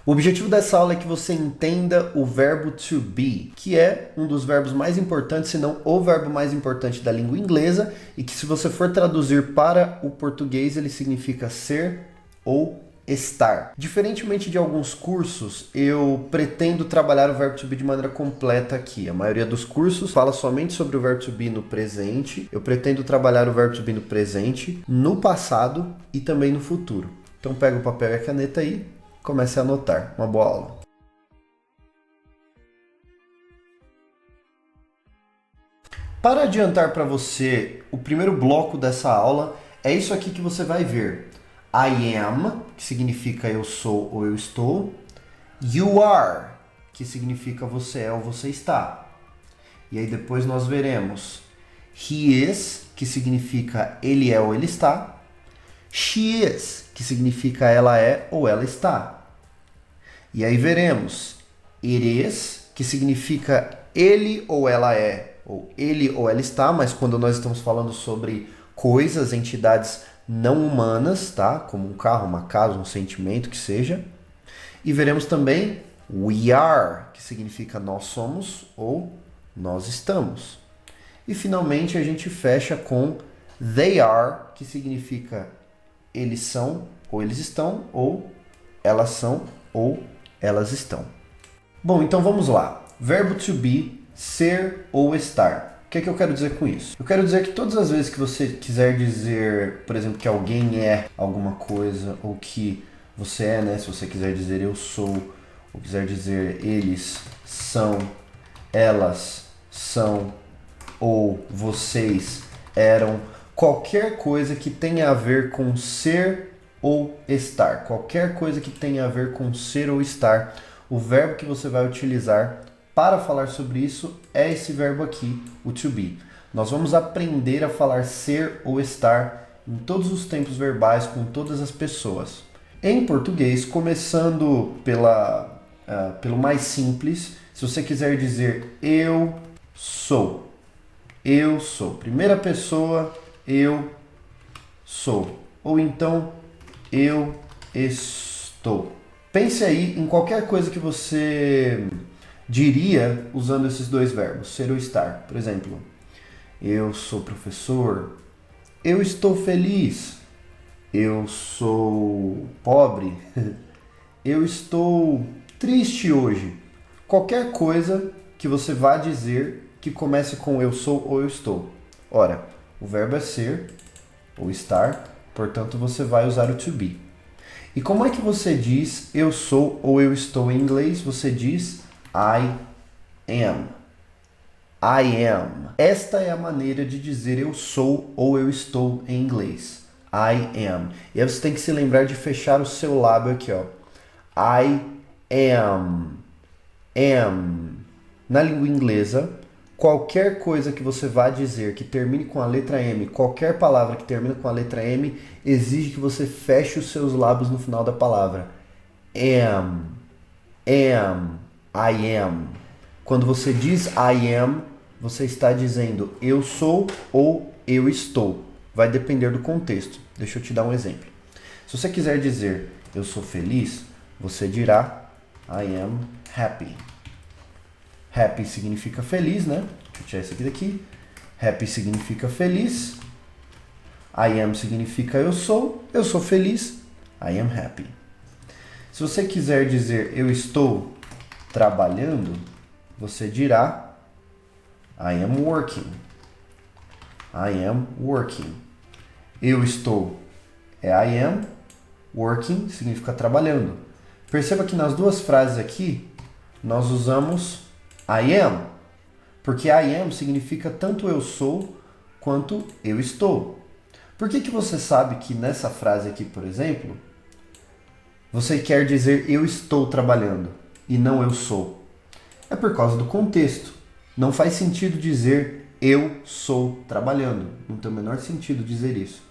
O objetivo dessa aula é que você entenda o verbo to be, que é um dos verbos mais importantes, se não o verbo mais importante da língua inglesa, e que se você for traduzir para o português, ele significa ser ou estar. Diferentemente de alguns cursos, eu pretendo trabalhar o verbo to be de maneira completa aqui. A maioria dos cursos fala somente sobre o verbo to be no presente. Eu pretendo trabalhar o verbo to be no presente, no passado e também no futuro. Então pega o papel e a caneta aí, comece a anotar. Uma boa aula. Para adiantar para você o primeiro bloco dessa aula, é isso aqui que você vai ver. I am, que significa eu sou ou eu estou. You are, que significa você é ou você está. E aí depois nós veremos he is, que significa ele é ou ele está. She is, que significa ela é ou ela está. E aí veremos it is, que significa ele ou ela é, ou ele ou ela está, mas quando nós estamos falando sobre coisas, entidades não humanas, tá? Como um carro, uma casa, um sentimento, que seja. E veremos também we are, que significa nós somos ou nós estamos. E finalmente a gente fecha com they are, que significa eles são ou eles estão, ou elas são ou elas estão. Bom, então vamos lá. Verbo to be, ser ou estar. O que é que eu quero dizer com isso? Eu quero dizer que todas as vezes que você quiser dizer, por exemplo, que alguém é alguma coisa, ou que você é, né? Se você quiser dizer eu sou, ou quiser dizer eles são, elas são, ou vocês eram, qualquer coisa que tenha a ver com ser ou estar, qualquer coisa que tenha a ver com ser ou estar, o verbo que você vai utilizar para falar sobre isso é esse verbo aqui, o to be. Nós vamos aprender a falar ser ou estar em todos os tempos verbais com todas as pessoas. Em português, começando pelo mais simples, se você quiser dizer eu sou. Eu sou. Primeira pessoa, eu sou. Ou então, eu estou. Pense aí em qualquer coisa que você diria usando esses dois verbos, ser ou estar. Por exemplo, eu sou professor, eu estou feliz, eu sou pobre, eu estou triste hoje. Qualquer coisa que você vá dizer que comece com eu sou ou eu estou. Ora, o verbo é ser ou estar, portanto você vai usar o to be. E como é que você diz eu sou ou eu estou em inglês? Você diz I am. I am. Esta é a maneira de dizer eu sou ou eu estou em inglês. I am. E aí você tem que se lembrar de fechar o seu lábio aqui, ó. I am. Am. Na língua inglesa, qualquer coisa que você vá dizer que termine com a letra M, qualquer palavra que termine com a letra M, exige que você feche os seus lábios no final da palavra. Am. Am. I am. Quando você diz I am, você está dizendo eu sou ou eu estou. Vai depender do contexto. Deixa eu te dar um exemplo. Se você quiser dizer eu sou feliz, você dirá I am happy. Happy significa feliz, né? Deixa eu tirar isso aqui daqui. Happy significa feliz. I am significa eu sou feliz. I am happy. Se você quiser dizer eu estou trabalhando, você dirá I am working. I am working. Eu estou é I am. Working significa trabalhando. Perceba que nas duas frases aqui, nós usamos I am. Porque I am significa tanto eu sou quanto eu estou. Por que você sabe que nessa frase aqui, por exemplo, você quer dizer eu estou trabalhando e não eu sou? É por causa do contexto. Não faz sentido dizer eu sou trabalhando. Não tem o menor sentido dizer isso.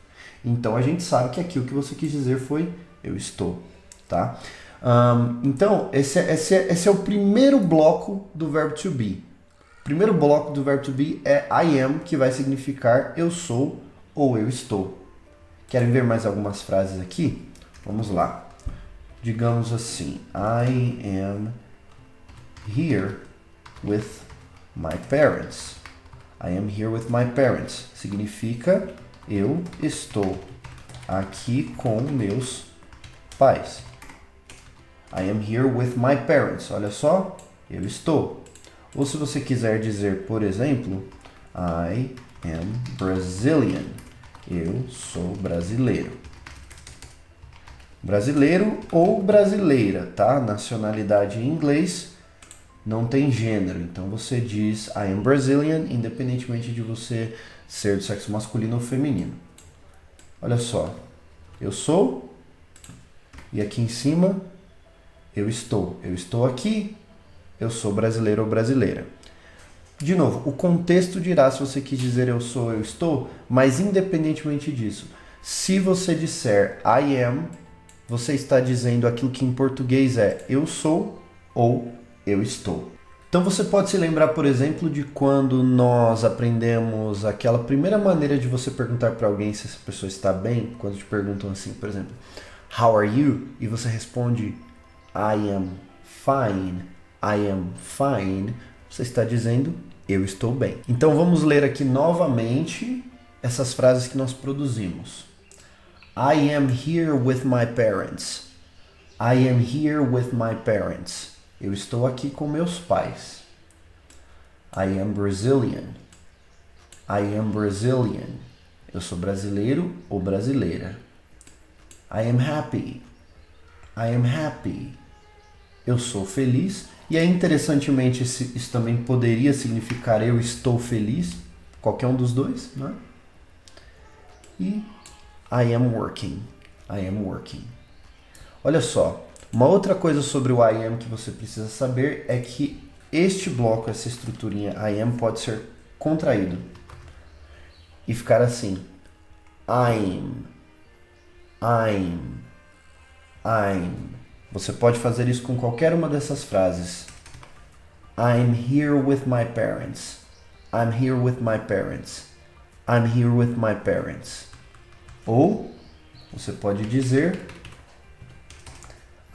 Então a gente sabe que aqui o que você quis dizer foi eu estou, tá? Então esse é o primeiro bloco do verbo to be. O primeiro bloco do verbo to be é I am, que vai significar eu sou ou eu estou. Querem ver mais algumas frases aqui? Vamos lá. digamos assim, I am here with my parents. I am here with my parents. Significa eu estou aqui com meus pais. I am here with my parents. Olha só, eu estou. Ou se você quiser dizer, por exemplo, I am Brazilian. Eu sou brasileiro. Brasileiro ou brasileira, tá? Nacionalidade em inglês não tem gênero. Então você diz I am Brazilian, independentemente de você ser do sexo masculino ou feminino. Olha só. Eu sou. E aqui em cima, eu estou. Eu estou aqui. Eu sou brasileiro ou brasileira. De novo, o contexto dirá se você quis dizer eu sou, eu estou, mas independentemente disso, se você disser I am, você está dizendo aquilo que em português é eu sou ou eu estou. Então você pode se lembrar, por exemplo, de quando nós aprendemos aquela primeira maneira de você perguntar para alguém se essa pessoa está bem, quando te perguntam assim, por exemplo, How are you? E você responde I am fine, I am fine. Você está dizendo eu estou bem. Então vamos ler aqui novamente essas frases que nós produzimos. I am here with my parents. I am here with my parents. Eu estou aqui com meus pais. I am Brazilian. I am Brazilian. Eu sou brasileiro ou brasileira. I am happy. I am happy. Eu sou feliz. E aí, interessantemente, isso também poderia significar eu estou feliz. Qualquer um dos dois, né? E I am working. I am working. Olha só. Uma outra coisa sobre o I am que você precisa saber é que este bloco, essa estruturinha I am, pode ser contraído e ficar assim. I'm. Você pode fazer isso com qualquer uma dessas frases. I'm here with my parents. I'm here with my parents. I'm here with my parents. Ou você pode dizer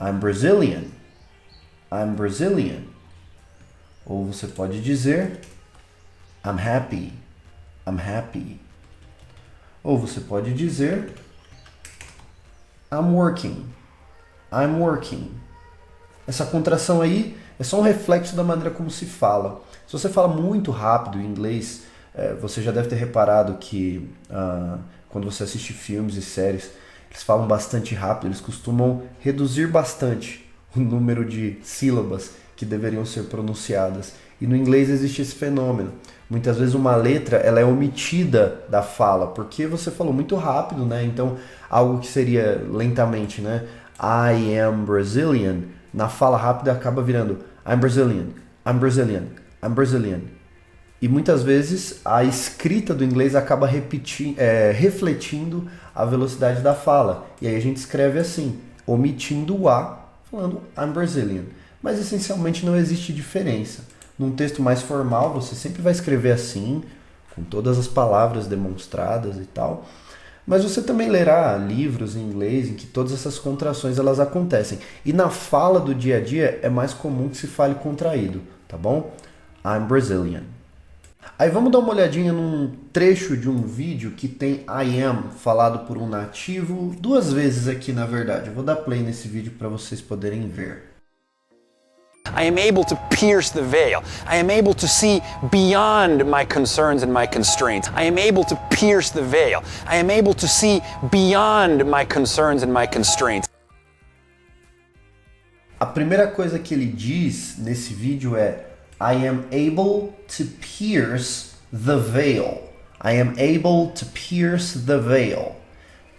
I'm Brazilian. I'm Brazilian. Ou você pode dizer I'm happy. I'm happy. Ou você pode dizer I'm working. I'm working. Essa contração aí é só um reflexo da maneira como se fala. Se você fala muito rápido em inglês, você já deve ter reparado que quando você assiste filmes e séries, eles falam bastante rápido, eles costumam reduzir bastante o número de sílabas que deveriam ser pronunciadas. E no inglês existe esse fenômeno. Muitas vezes uma letra ela é omitida da fala, porque você falou muito rápido, né? Então, algo que seria lentamente, né? I am Brazilian, na fala rápida acaba virando I'm Brazilian, I'm Brazilian, I'm Brazilian. E muitas vezes a escrita do inglês acaba refletindo a velocidade da fala. E aí a gente escreve assim, omitindo o A, falando I'm Brazilian. Mas essencialmente não existe diferença. Num texto mais formal você sempre vai escrever assim, com todas as palavras demonstradas e tal. Mas você também lerá livros em inglês em que todas essas contrações elas acontecem. E na fala do dia a dia é mais comum que se fale contraído, tá bom? I'm Brazilian. Aí vamos dar uma olhadinha num trecho de um vídeo que tem I am falado por um nativo, 2 vezes aqui na verdade. Eu vou dar play nesse vídeo para vocês poderem ver. I am able to pierce the veil. I am able to see beyond my concerns and my constraints. I am able to pierce the veil. I am able to see beyond my concerns and my constraints. A primeira coisa que ele diz nesse vídeo é I am able to pierce the veil. I am able to pierce the veil.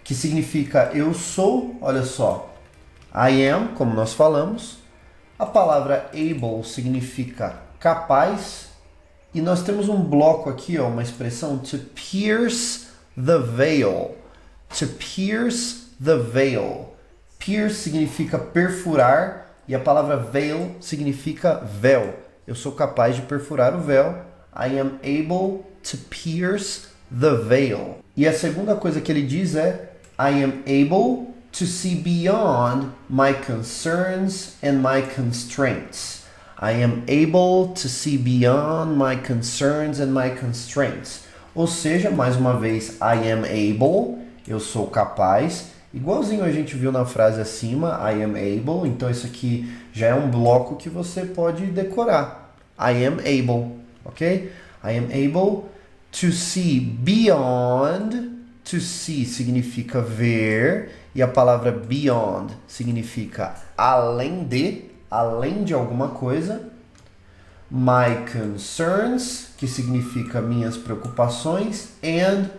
Que significa eu sou, olha só, I am, como nós falamos. A palavra able significa capaz. E nós temos um bloco aqui, ó, uma expressão to pierce the veil. To pierce the veil. Pierce significa perfurar e a palavra veil significa véu. Eu sou capaz de perfurar o véu. I am able to pierce the veil. E a segunda coisa que ele diz é I am able to see beyond my concerns and my constraints. I am able to see beyond my concerns and my constraints. Ou seja, mais uma vez, I am able, eu sou capaz. Igualzinho a gente viu na frase acima, I am able. Então isso aqui já é um bloco que você pode decorar. I am able, ok? I am able to see beyond. To see significa ver. E a palavra beyond significa além de alguma coisa. My concerns, que significa minhas preocupações, and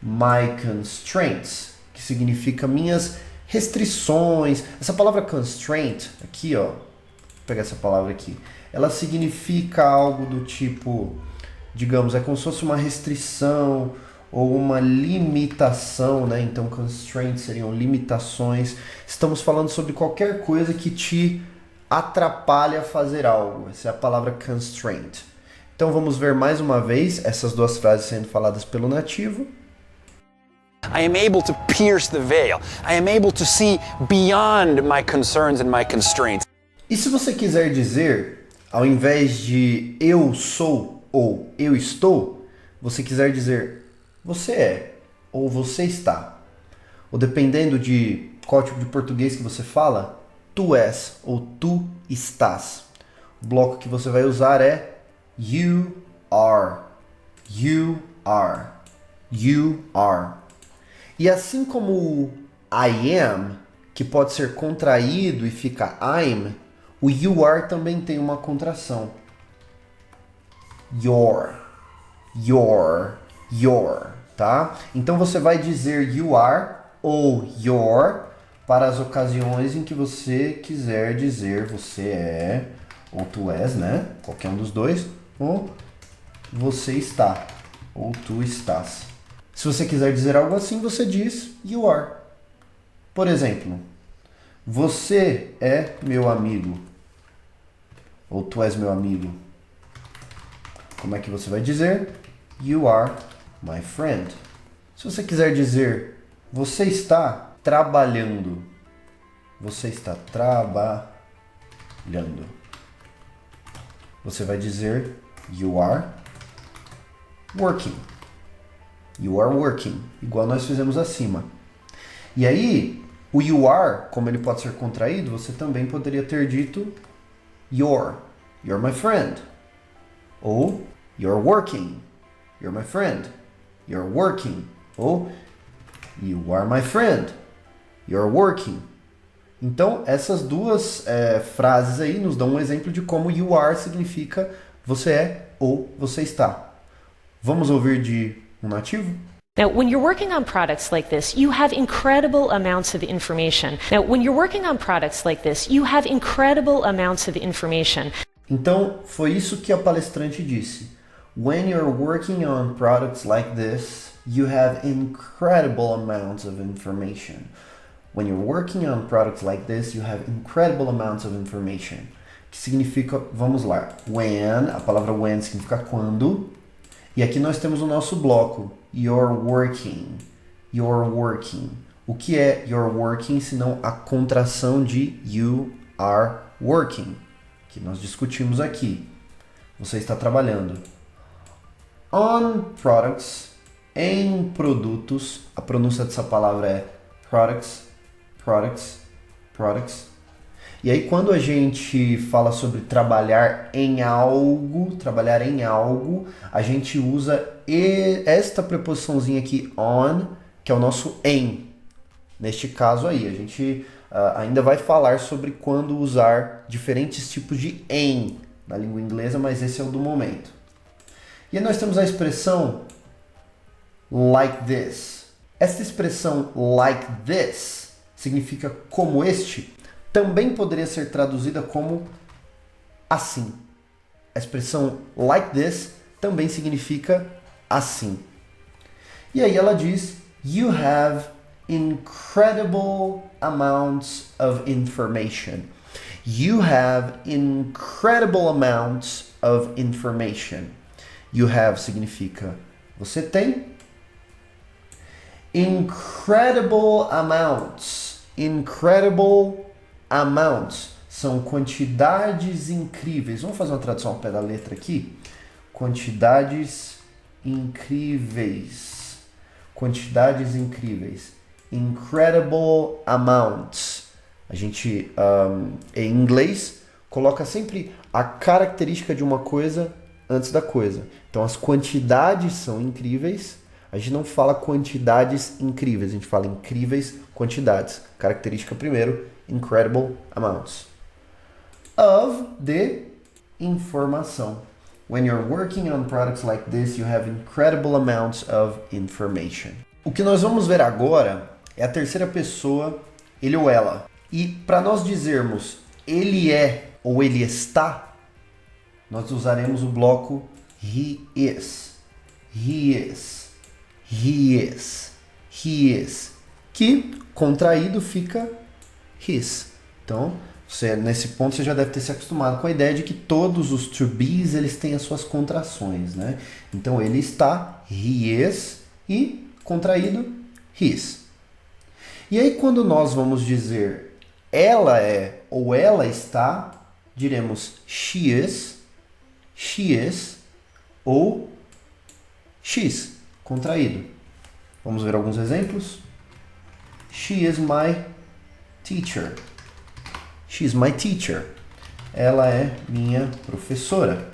my constraints, que significa minhas restrições. Essa palavra constraint, aqui ó, vou pegar essa palavra aqui, ela significa algo do tipo, digamos, é como se fosse uma restrição ou uma limitação, né? Então constraints seriam limitações. Estamos falando sobre qualquer coisa que te atrapalha a fazer algo. Essa é a palavra constraint. Então vamos ver mais uma vez essas duas frases sendo faladas pelo nativo. I am able to pierce the veil. I am able to see beyond my concerns and my constraints. E se você quiser dizer, ao invés de eu sou ou eu estou, você quiser dizer você é ou você está, ou dependendo de qual tipo de português que você fala, tu és ou tu estás. O bloco que você vai usar é you are, you are, you are. E assim como o I am, que pode ser contraído e fica I'm, o you are também tem uma contração. Your, tá? Então você vai dizer you are ou your para as ocasiões em que você quiser dizer você é ou tu és, né? Qualquer um dos dois, ou você está ou tu estás. Se você quiser dizer algo assim, você diz you are. Por exemplo, você é meu amigo ou tu és meu amigo. Como é que você vai dizer? You are my friend. Se você quiser dizer você está trabalhando, você está trabalhando, você vai dizer you are working. You are working, igual nós fizemos acima. E aí, o you are, como ele pode ser contraído, você também poderia ter dito you're my friend. Ou you're working, you're my friend. You're working. Ou you are my friend, you're working. Então, essas duas frases aí nos dão um exemplo de como you are significa você é ou você está. Vamos ouvir de um nativo? Now, when you're working on products like this, you have incredible amounts of information. Então, foi isso que a palestrante disse. When you're working on products like this, you have incredible amounts of information. When you're working on products like this, you have incredible amounts of information. Que significa, vamos lá, when, a palavra when significa quando. E aqui nós temos o nosso bloco, you're working, you're working. O que é you're working, senão a contração de you are working, que nós discutimos aqui. Você está trabalhando. On products, em produtos, a pronúncia dessa palavra é products, products, products. E aí quando a gente fala sobre trabalhar em algo, a gente usa esta preposiçãozinha aqui on, que é o nosso em. Neste caso aí, a gente ainda vai falar sobre quando usar diferentes tipos de em na língua inglesa, mas esse é o do momento. E aí nós temos a expressão like this. Esta expressão like this significa como este, também poderia ser traduzida como assim. A expressão like this também significa assim. E aí ela diz, you have incredible amounts of information. You have incredible amounts of information. You have significa você tem. Incredible amounts Incredible amounts. São quantidades incríveis. Vamos fazer uma tradução ao pé da letra aqui. Quantidades incríveis. Quantidades incríveis. Incredible amounts. A gente, em inglês, coloca sempre a característica de uma coisa antes da coisa. Então, as quantidades são incríveis. A gente não fala quantidades incríveis, a gente fala incríveis quantidades. Característica primeiro, incredible amounts. Of, de informação. When you're working on products like this, you have incredible amounts of information. O que nós vamos ver agora é a terceira pessoa, ele ou ela. E para nós dizermos ele é ou ele está, nós usaremos o bloco he is. He is. He is. He is. Que contraído fica his. Então, nesse ponto você já deve ter se acostumado com a ideia de que todos os to be's eles têm as suas contrações, né? Então ele está, he is, e contraído, his. E aí quando nós vamos dizer ela é ou ela está, diremos she is ou she's, contraído. Vamos ver alguns exemplos. She is my teacher. She's my teacher. Ela é minha professora.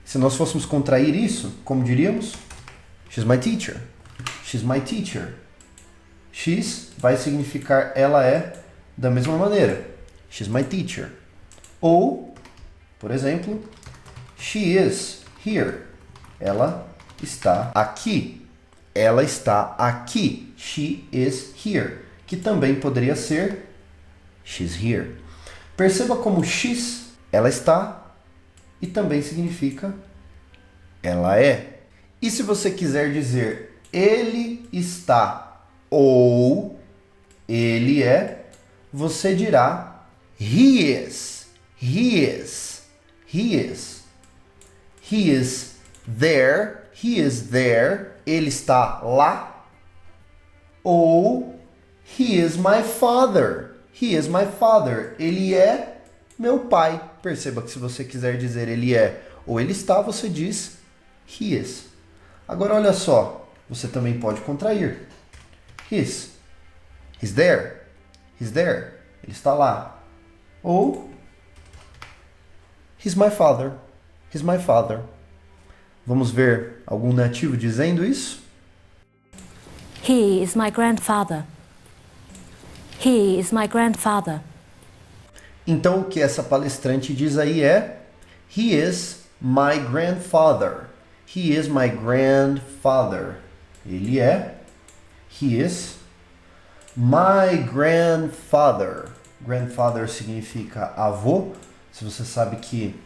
Se nós fôssemos contrair isso, como diríamos? She's my teacher. She's my teacher. She's vai significar ela é da mesma maneira. She's my teacher. Ou, por exemplo, she is here. Ela está aqui. Ela está aqui. She is here. Que também poderia ser she's here. Perceba como she's, ela está, e também significa ela é. E se você quiser dizer ele está ou ele é, você dirá he is. He is. He is. He is there. He is there. Ele está lá. Ou he is my father. He is my father. Ele é meu pai. Perceba que se você quiser dizer ele é ou ele está, você diz he is. Agora olha só, você também pode contrair. His. He's there. He's there. Ele está lá. Ou he's my father. He's my father. Vamos ver algum nativo dizendo isso? He is my grandfather. He is my grandfather. Então o que essa palestrante diz aí é he is my grandfather. He is my grandfather. Ele é. He is my grandfather. Grandfather significa avô. Se você sabe que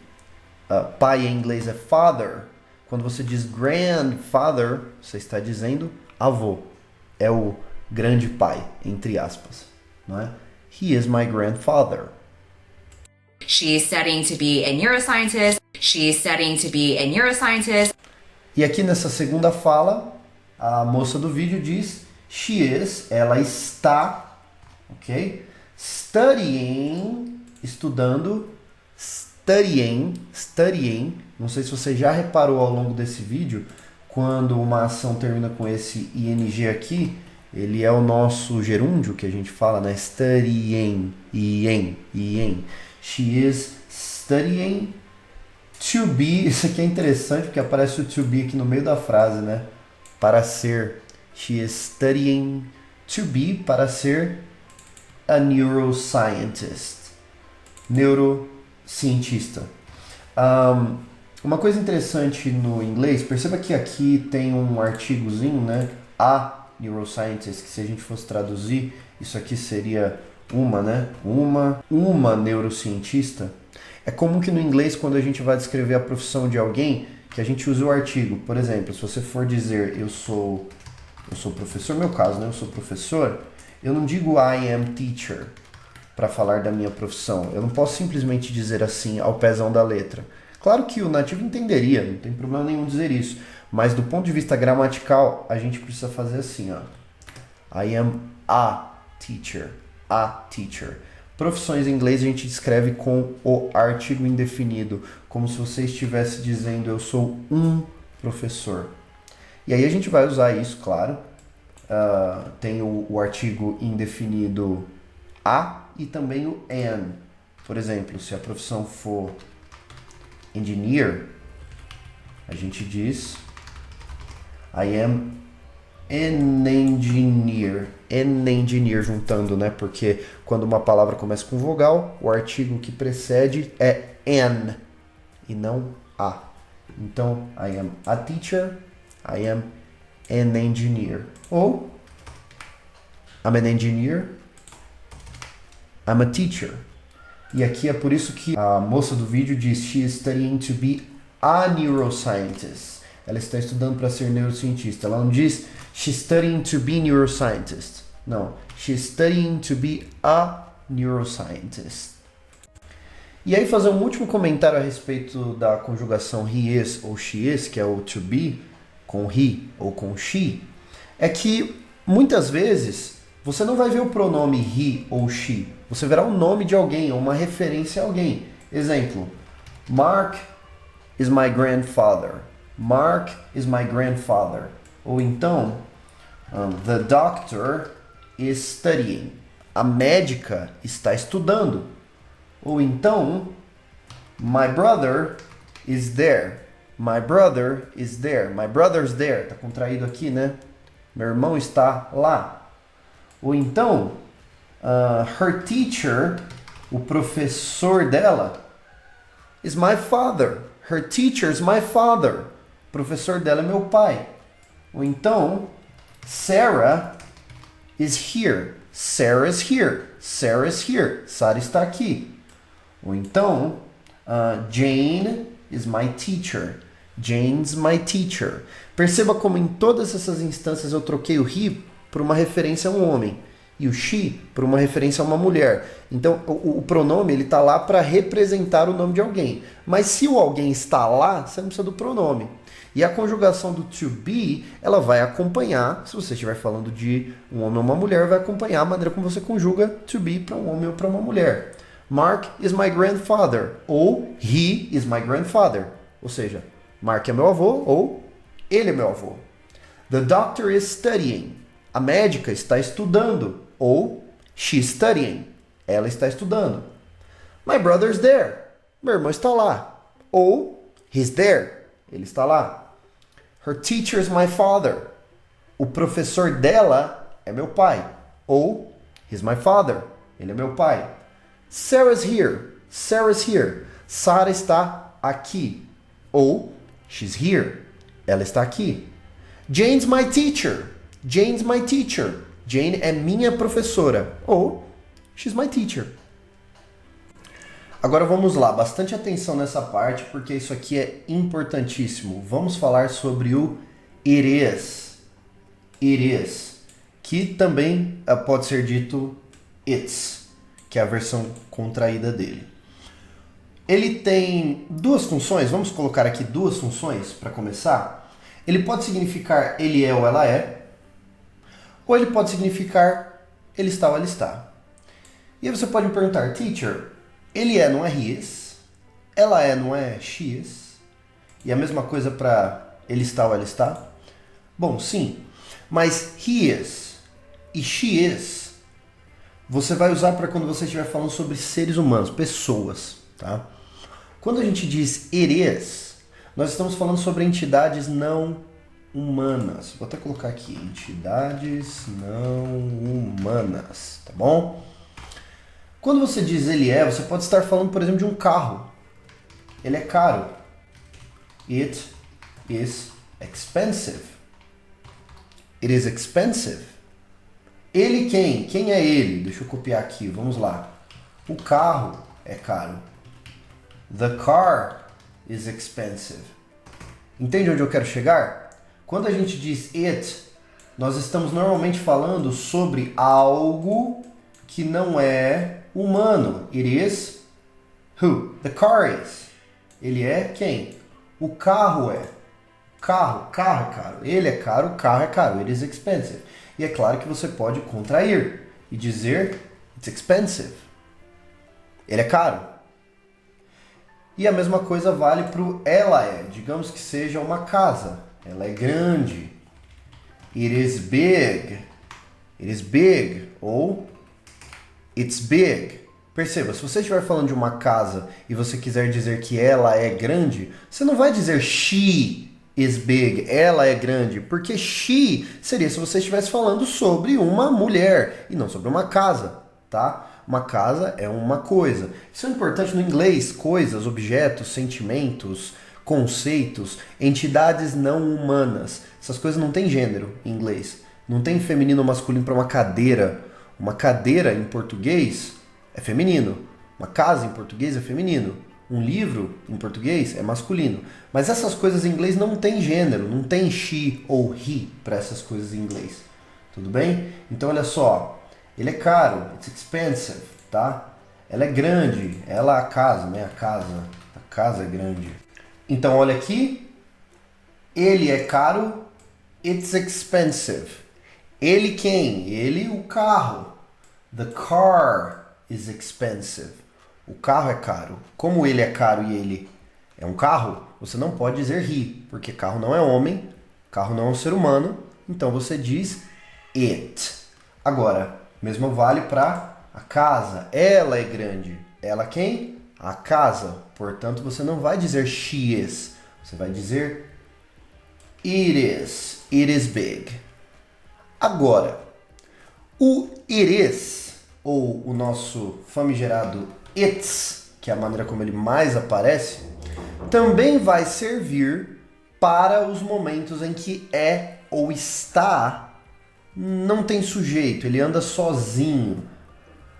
pai em inglês é father, quando você diz grandfather, você está dizendo avô. É o grande pai, entre aspas. Não é? He is my grandfather. She's studying to be a neuroscientist. She's studying to be a neuroscientist. E aqui nessa segunda fala, a moça do vídeo diz she is, ela está, ok? Studying, estudando, studying. Não sei se você já reparou ao longo desse vídeo, quando uma ação termina com esse ing aqui, ele é o nosso gerúndio que a gente fala, né? Studying, ing. She is studying to be. Isso aqui é interessante porque aparece o to be aqui no meio da frase, né? Para ser. She is studying to be, para ser a neuroscientist. Neurocientista. Uma coisa interessante no inglês, perceba que aqui tem um artigozinho, né? A neuroscientist, que se a gente fosse traduzir, isso aqui seria uma, né? Uma neurocientista. É comum que no inglês, quando a gente vai descrever a profissão de alguém, que a gente use o artigo. Por exemplo, se você for dizer eu sou professor, no meu caso, né? Eu sou professor, eu não digo I am teacher para falar da minha profissão. Eu não posso simplesmente dizer assim ao pezão da letra. Claro que o nativo entenderia, não tem problema nenhum dizer isso. Mas do ponto de vista gramatical, a gente precisa fazer assim, ó. I am a teacher. a teacher. Profissões em inglês a gente descreve com o artigo indefinido, como se você estivesse dizendo eu sou um professor. E aí a gente vai usar isso, claro. Tem o artigo indefinido a e também o an. Por exemplo, se a profissão for engineer, a gente diz I am an engineer. An engineer juntando, né? Porque quando uma palavra começa com vogal, o artigo que precede é an e não a. Então, I am a teacher, I am an engineer. Ou I'm an engineer, I'm a teacher. E aqui é por isso que a moça do vídeo diz she is studying to be a neuroscientist. Ela está estudando para ser neurocientista. Ela não diz she's studying to be neuroscientist. Não, she's studying to be a neuroscientist. E aí fazer um último comentário a respeito da conjugação he is ou she is, que é o to be, com he ou com she, é que muitas vezes você não vai ver o pronome he ou she, você verá o nome de alguém ou uma referência a alguém. Exemplo, Mark is my grandfather. Mark is my grandfather. Ou então, the doctor is studying. A médica está estudando. Ou então, my brother is there. My brother is there. My brother's there. Tá contraído aqui, né? Meu irmão está lá. Ou então, her teacher, o professor dela, is my father. Her teacher is my father. O professor dela é meu pai. Ou então, Sarah is here. Sarah is here. Sarah is here. Sarah está aqui. Ou então, Jane is my teacher. Jane's my teacher. Perceba como em todas essas instâncias eu troquei o he por uma referência a um homem e o she por uma referência a uma mulher. Então, o pronome ele está lá para representar o nome de alguém. Mas se o alguém está lá, você não precisa do pronome. E a conjugação do to be, ela vai acompanhar, se você estiver falando de um homem ou uma mulher, vai acompanhar a maneira como você conjuga to be para um homem ou para uma mulher. Mark is my grandfather, ou he is my grandfather. Ou seja, Mark é meu avô, ou ele é meu avô. The doctor is studying. A médica está estudando, ou she's studying. Ela está estudando. My brother's there. Meu irmão está lá. Ou he's there. Ele está lá. Her teacher is my father. O professor dela é meu pai. Ou he's my father. Ele é meu pai. Sarah's here. Sarah's here. Sarah está aqui. Ou she's here. Ela está aqui. Jane's my teacher. Jane's my teacher. Jane é minha professora. Ou she's my teacher. Agora vamos lá, bastante atenção nessa parte, porque isso aqui é importantíssimo. Vamos falar sobre o it is. It is. Que também pode ser dito it's, que é a versão contraída dele. Ele tem duas funções, vamos colocar aqui duas funções para começar. Ele pode significar ele é ou ela é, ou ele pode significar ele está ou ela está. E aí você pode me perguntar, teacher, ele é não é he is, ela é não é she is, e a mesma coisa para ele está ou ela está? Bom, sim, mas he is e she is você vai usar para quando você estiver falando sobre seres humanos, pessoas, tá? Quando a gente diz it is, nós estamos falando sobre entidades não humanas. Vou até colocar aqui, entidades não humanas, tá bom? Quando você diz ele é, você pode estar falando, por exemplo, de um carro. Ele é caro. It is expensive. It is expensive. Ele quem? Quem é ele? Deixa eu copiar aqui, vamos lá. O carro é caro. The car is expensive. Entende onde eu quero chegar? Quando a gente diz it, nós estamos normalmente falando sobre algo que não é humano. It is who? The car is. Ele é quem? O carro é. Carro é caro. Ele é caro, o carro é caro. It is expensive. E é claro que você pode contrair e dizer It's expensive. Ele é caro. E a mesma coisa vale para o ela é. Digamos que seja uma casa. Ela é grande. It is big. It is big. Ou it's big. Perceba, se você estiver falando de uma casa e você quiser dizer que ela é grande, você não vai dizer she is big, ela é grande, porque she seria se você estivesse falando sobre uma mulher e não sobre uma casa, tá? Uma casa é uma coisa. Isso é importante no inglês: coisas, objetos, sentimentos, conceitos, entidades não humanas. Essas coisas não têm gênero em inglês. Não tem feminino ou masculino para uma cadeira. Uma cadeira em português é feminino. Uma casa em português é feminino. Um livro em português é masculino. Mas essas coisas em inglês não tem gênero. Não tem she ou he para essas coisas em inglês. Tudo bem? Então olha só. Ele é caro. It's expensive, tá? Ela é grande. Ela, a casa, né? A casa é grande. Então olha aqui. Ele é caro. It's expensive. Ele quem? Ele, o carro. The car is expensive. O carro é caro. Como ele é caro e ele é um carro, você não pode dizer he, porque carro não é homem, carro não é um ser humano, então você diz it. Agora, mesmo vale para a casa. Ela é grande. Ela quem? A casa. Portanto, você não vai dizer she is. Você vai dizer it is. It is big. Agora, o it is, ou o nosso famigerado it's, que é a maneira como ele mais aparece, também vai servir para os momentos em que é ou está não tem sujeito, ele anda sozinho.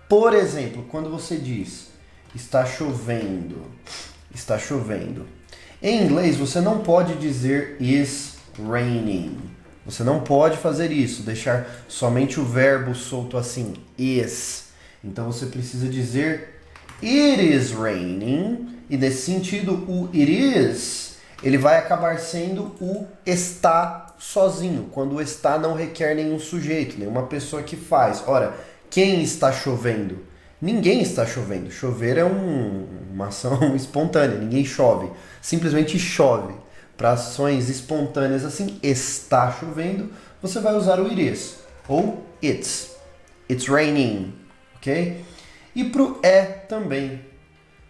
Por exemplo, quando você diz está chovendo, está chovendo. Em inglês você não pode dizer is raining. Você não pode fazer isso, deixar somente o verbo solto assim, is. Então você precisa dizer it is raining. E nesse sentido, o it is, ele vai acabar sendo o está sozinho. Quando o está não requer nenhum sujeito, nenhuma pessoa que faz. Ora, quem está chovendo? Ninguém está chovendo. Chover é uma ação espontânea, ninguém chove. Simplesmente chove. Para ações espontâneas assim, está chovendo, você vai usar o it is, ou it's. It's raining, ok? E pro é também.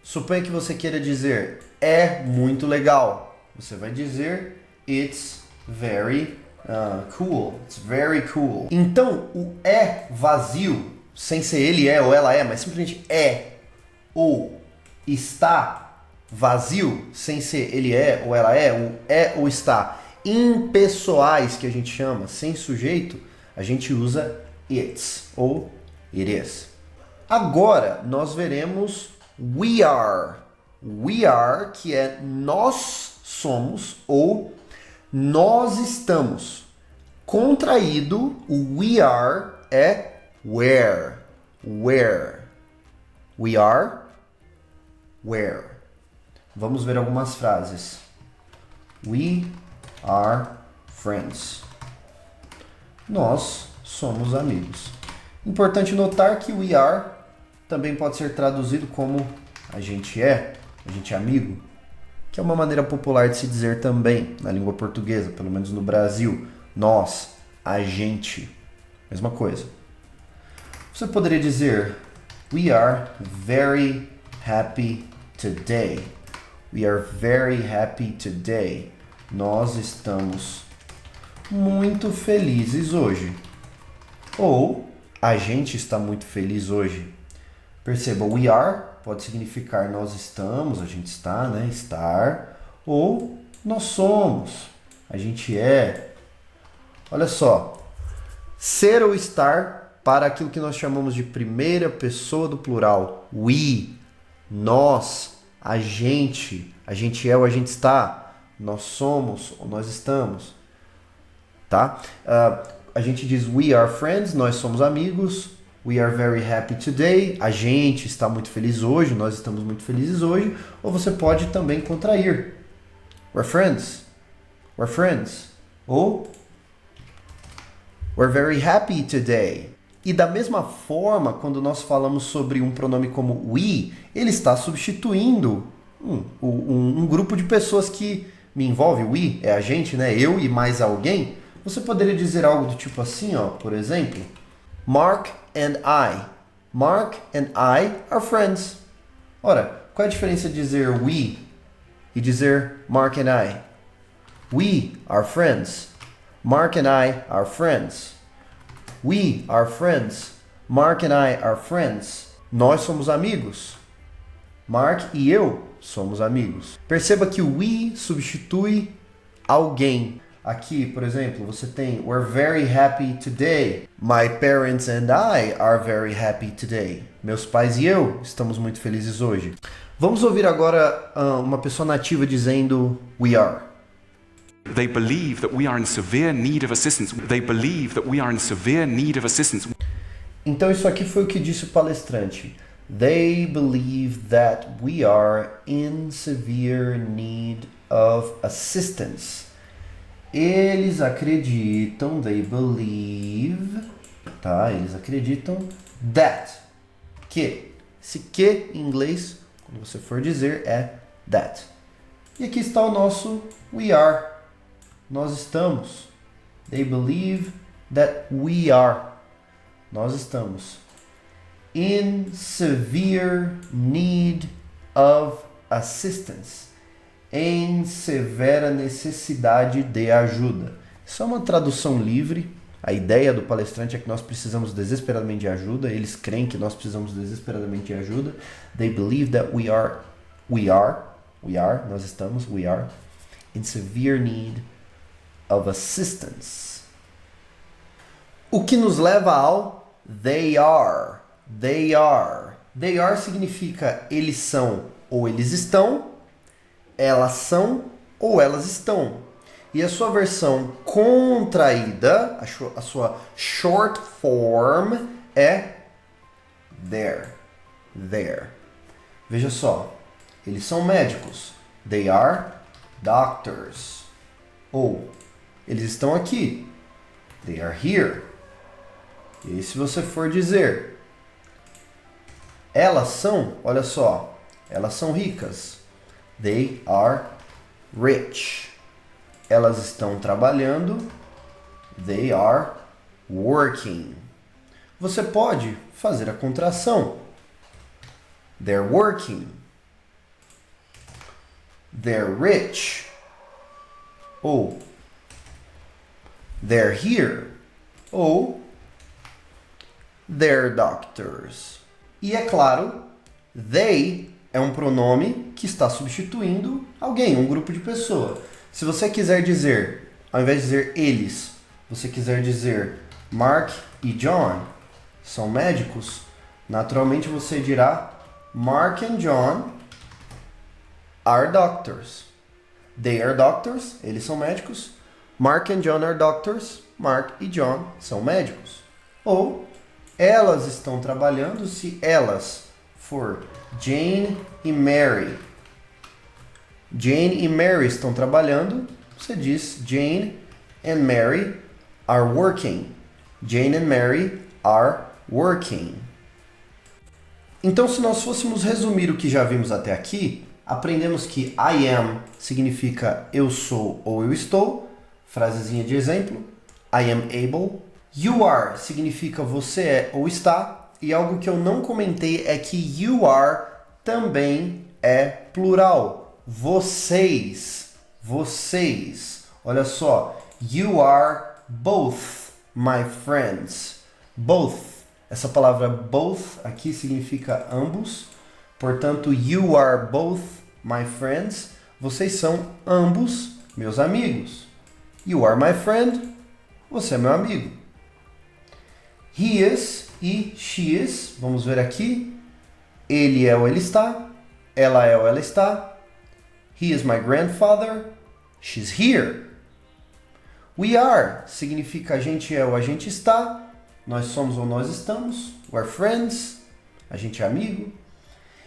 Suponha que você queira dizer é muito legal. Você vai dizer it's very cool. It's very cool. Então, o é vazio, sem ser ele é ou ela é, mas simplesmente é ou está vazio, sem ser ele é ou ela é, o é ou está, impessoais que a gente chama, sem sujeito, a gente usa it's ou it is. Agora nós veremos we are. We are, que é nós somos ou nós estamos. Contraído, o we are é where. Where. We are where. Vamos ver algumas frases. We are friends. Nós somos amigos. Importante notar que we are também pode ser traduzido como a gente é amigo, que é uma maneira popular de se dizer também na língua portuguesa, pelo menos no Brasil. Nós, a gente, mesma coisa. Você poderia dizer we are very happy today. We are very happy today. Nós estamos muito felizes hoje. Ou a gente está muito feliz hoje. Perceba, we are pode significar nós estamos, a gente está, né? Estar. Ou nós somos, a gente é. Olha só. Ser ou estar para aquilo que nós chamamos de primeira pessoa do plural. We, nós, a gente é ou a gente está, nós somos ou nós estamos, tá? A gente diz we are friends, nós somos amigos, we are very happy today, a gente está muito feliz hoje, nós estamos muito felizes hoje, ou você pode também contrair, we're friends, ou we're very happy today, E da mesma forma, quando nós falamos sobre um pronome como we, ele está substituindo um grupo de pessoas que me envolve. We é a gente, né? Eu e mais alguém. Você poderia dizer algo do tipo assim, ó, por exemplo, Mark and I. Mark and I are friends. Ora, qual é a diferença de dizer we e dizer Mark and I? We are friends. Mark and I are friends. We are friends. Mark and I are friends. Nós somos amigos. Mark e eu somos amigos. Perceba que o we substitui alguém. Aqui, por exemplo, você tem We're very happy today. My parents and I are very happy today. Meus pais e eu estamos muito felizes hoje. Vamos ouvir agora uma pessoa nativa dizendo we are. They believe that we are in severe need of assistance. They believe that we are in severe need of assistance. Então isso aqui foi o que disse o palestrante. They believe that we are in severe need of assistance. Eles acreditam, they believe, tá? Eles acreditam that, que. Esse que em inglês, quando você for dizer, é that. E aqui está o nosso we are. Nós estamos. They believe that we are. Nós estamos. In severe need of assistance. Em severa necessidade de ajuda. Isso é uma tradução livre. A ideia do palestrante é que nós precisamos desesperadamente de ajuda. Eles creem que nós precisamos desesperadamente de ajuda. They believe that we are, nós estamos, we are, in severe need of assistance. O que nos leva ao they are. They are. They are significa eles são ou eles estão, elas são ou elas estão. E a sua versão contraída, a sua short form é there. There. Veja só, eles são médicos. They are doctors. Ou eles estão aqui. They are here. E aí, se você for dizer elas são, olha só, elas são ricas. They are rich. Elas estão trabalhando. They are working. Você pode fazer a contração. They're working. They're rich. Ou they're here. Ou they're doctors. E é claro, they é um pronome que está substituindo alguém, um grupo de pessoas. Se você quiser dizer, ao invés de dizer eles, você quiser dizer Mark e John são médicos, naturalmente você dirá Mark and John are doctors. They are doctors, eles são médicos. Mark and John are doctors. Mark e John são médicos. Ou elas estão trabalhando, se elas for Jane e Mary. Jane e Mary estão trabalhando, você diz Jane and Mary are working. Jane and Mary are working. Então, se nós fôssemos resumir o que já vimos até aqui, aprendemos que I am significa eu sou ou eu estou. Frasezinha de exemplo. I am able. You are significa você é ou está. E algo que eu não comentei é que you are também é plural. Vocês. Vocês. Olha só. You are both my friends. Both. Essa palavra both aqui significa ambos. Portanto, you are both my friends. Vocês são ambos meus amigos. You are my friend. Você é meu amigo. He is e she is. Vamos ver aqui. Ele é ou ele está. Ela é ou ela está. He is my grandfather. She's here. We are significa a gente é ou a gente está. Nós somos ou nós estamos. We're friends. A gente é amigo.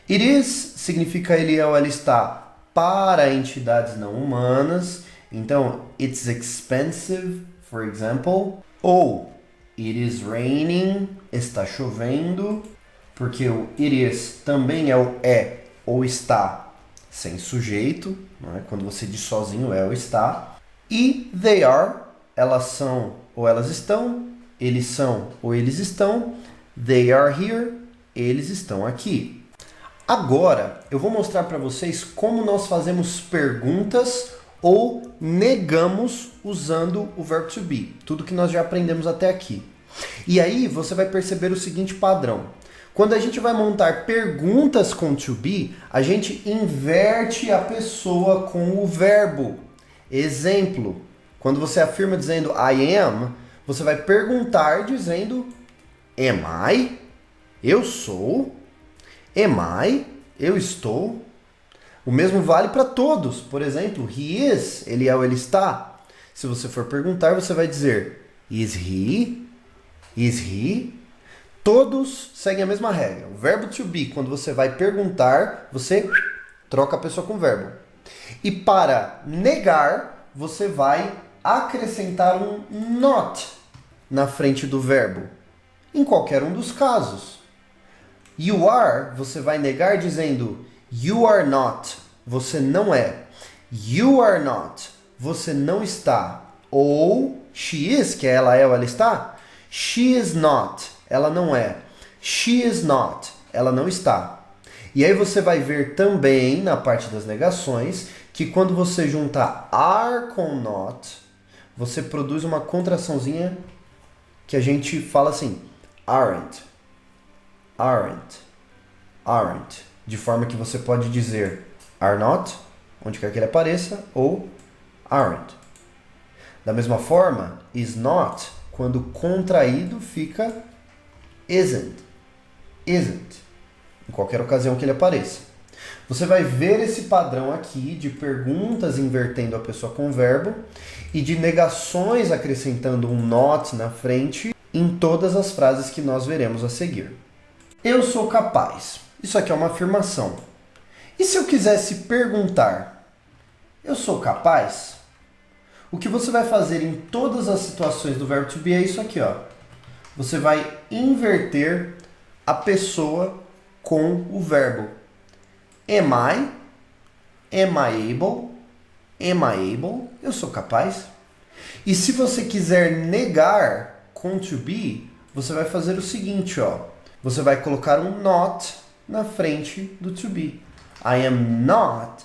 It is significa ele é ou ela está para entidades não humanas. Então, it's expensive, for example. Ou It is raining. Está chovendo. Porque o it is também é o é ou está sem sujeito. Não é? Quando você diz sozinho é ou está. E they are, elas são ou elas estão. Eles são ou eles estão. They are here. Eles estão aqui. Agora, eu vou mostrar para vocês como nós fazemos perguntas ou negamos usando o verbo to be. Tudo que nós já aprendemos até aqui. E aí, você vai perceber o seguinte padrão. Quando a gente vai montar perguntas com to be, a gente inverte a pessoa com o verbo. Exemplo, quando você afirma dizendo I am, você vai perguntar dizendo am I? Eu sou. Am I? Eu estou. O mesmo vale para todos. Por exemplo, he is, ele é ou ele está. Se você for perguntar, você vai dizer is he? Is he? Todos seguem a mesma regra. O verbo to be, quando você vai perguntar, você troca a pessoa com o verbo. E para negar, você vai acrescentar um not na frente do verbo. Em qualquer um dos casos. You are, você vai negar dizendo you are not, você não é. You are not, você não está. Ou she is, que é ela é ou ela está. She is not, ela não é. She is not, ela não está. E aí você vai ver também, na parte das negações, que quando você junta are com not, você produz uma contraçãozinha que a gente fala assim, aren't. Aren't, aren't, de forma que você pode dizer are not, onde quer que ele apareça, ou aren't. Da mesma forma, is not, quando contraído, fica isn't, isn't, em qualquer ocasião que ele apareça. Você vai ver esse padrão aqui de perguntas invertendo a pessoa com o verbo e de negações acrescentando um not na frente em todas as frases que nós veremos a seguir. Eu sou capaz. Isso aqui é uma afirmação. E se eu quisesse perguntar, eu sou capaz? O que você vai fazer em todas as situações do verbo to be é isso aqui, ó. Você vai inverter a pessoa com o verbo. Am I? Am I able? Am I able? Eu sou capaz. E se você quiser negar com to be, você vai fazer o seguinte, ó. Você vai colocar um not na frente do to be. I am not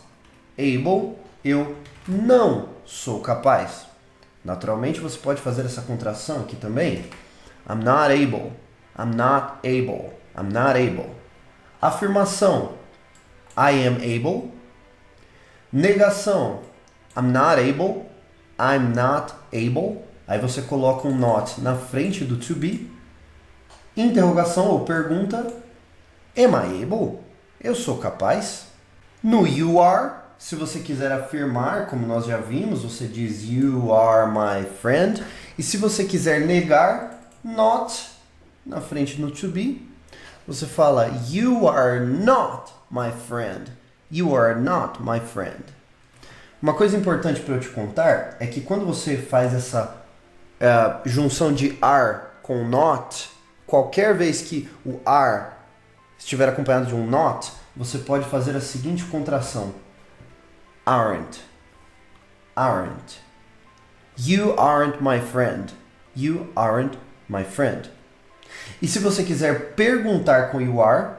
able. Eu não sou capaz. Naturalmente, você pode fazer essa contração aqui também. I'm not able. I'm not able. I'm not able. Afirmação. I am able. Negação. I'm not able. I'm not able. Aí você coloca um not na frente do to be. Interrogação ou pergunta. Am I able? Eu sou capaz? No you are, se você quiser afirmar, como nós já vimos, você diz you are my friend. E se você quiser negar, not na frente no to be, você fala you are not my friend. You are not my friend. Uma coisa importante para eu te contar é que quando você faz essa junção de are com not, qualquer vez que o are estiver acompanhado de um not, você pode fazer a seguinte contração. Aren't. Aren't. You aren't my friend. You aren't my friend. E se você quiser perguntar com you are,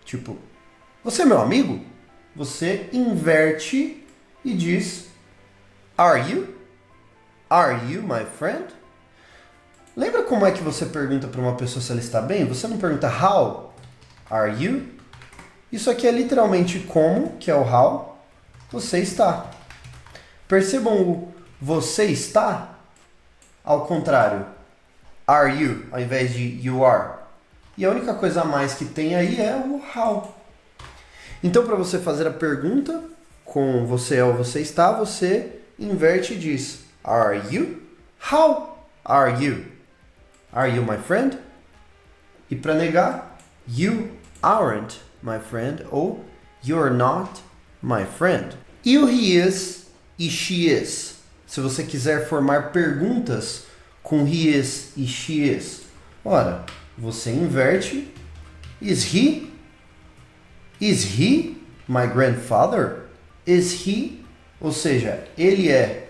tipo, você é meu amigo? Você inverte e diz, are you? Are you my friend? Lembra como é que você pergunta para uma pessoa se ela está bem? Você não pergunta how are you? Isso aqui é literalmente como, que é o how, você está. Percebam o você está ao contrário. Are you, ao invés de you are. E a única coisa a mais que tem aí é o how. Então, para você fazer a pergunta com você é ou você está, você inverte e diz are you? How are you? Are you my friend? E para negar, you aren't my friend ou you're not my friend. E o he is e she is. Se você quiser formar perguntas com he is e she is? Ora, você inverte. Is he? Is he my grandfather? Is he? Ou seja, ele é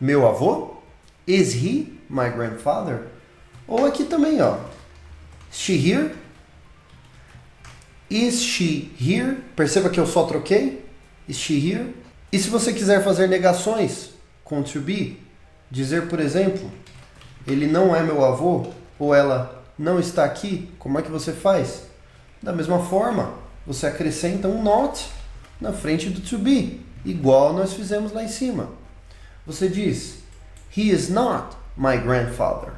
meu avô? Is he my grandfather? Ou aqui também, ó. Is she here? Is she here? Perceba que eu só troquei. Is she here? E se você quiser fazer negações com to be, dizer, por exemplo, ele não é meu avô, ou ela não está aqui, como é que você faz? Da mesma forma, você acrescenta um not na frente do to be, igual nós fizemos lá em cima. Você diz, he is not my grandfather.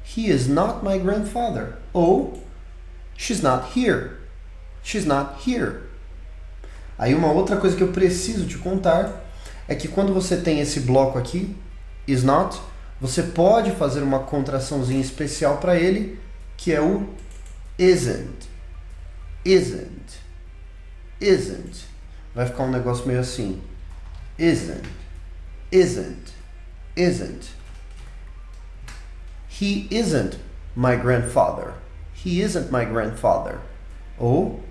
He is not my grandfather. Ou, she's not here. She's not here. Aí uma outra coisa que eu preciso te contar é que quando você tem esse bloco aqui, is not, você pode fazer uma contraçãozinha especial para ele, que é o isn't. Isn't. Isn't. Vai ficar um negócio meio assim. Isn't. Isn't. Isn't. He isn't my grandfather. He isn't my grandfather. Ou,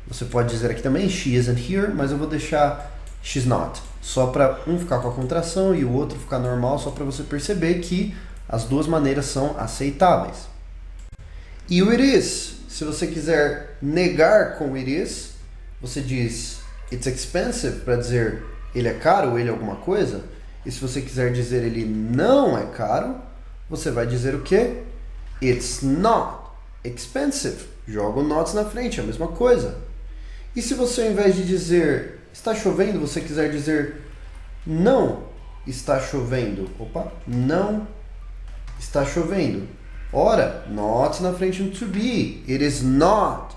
você pode dizer aqui também, she isn't here, mas eu vou deixar she's not. Só para um ficar com a contração e o outro ficar normal, só para você perceber que as duas maneiras são aceitáveis. E o it is, se você quiser negar com o it is, você diz it's expensive para dizer ele é caro ou ele é alguma coisa. E se você quiser dizer ele não é caro, você vai dizer o quê? It's not expensive. Joga o not na frente, é a mesma coisa. E se você, ao invés de dizer está chovendo, você quiser dizer não está chovendo. Opa, não está chovendo. Ora, not na frente do to be. It is not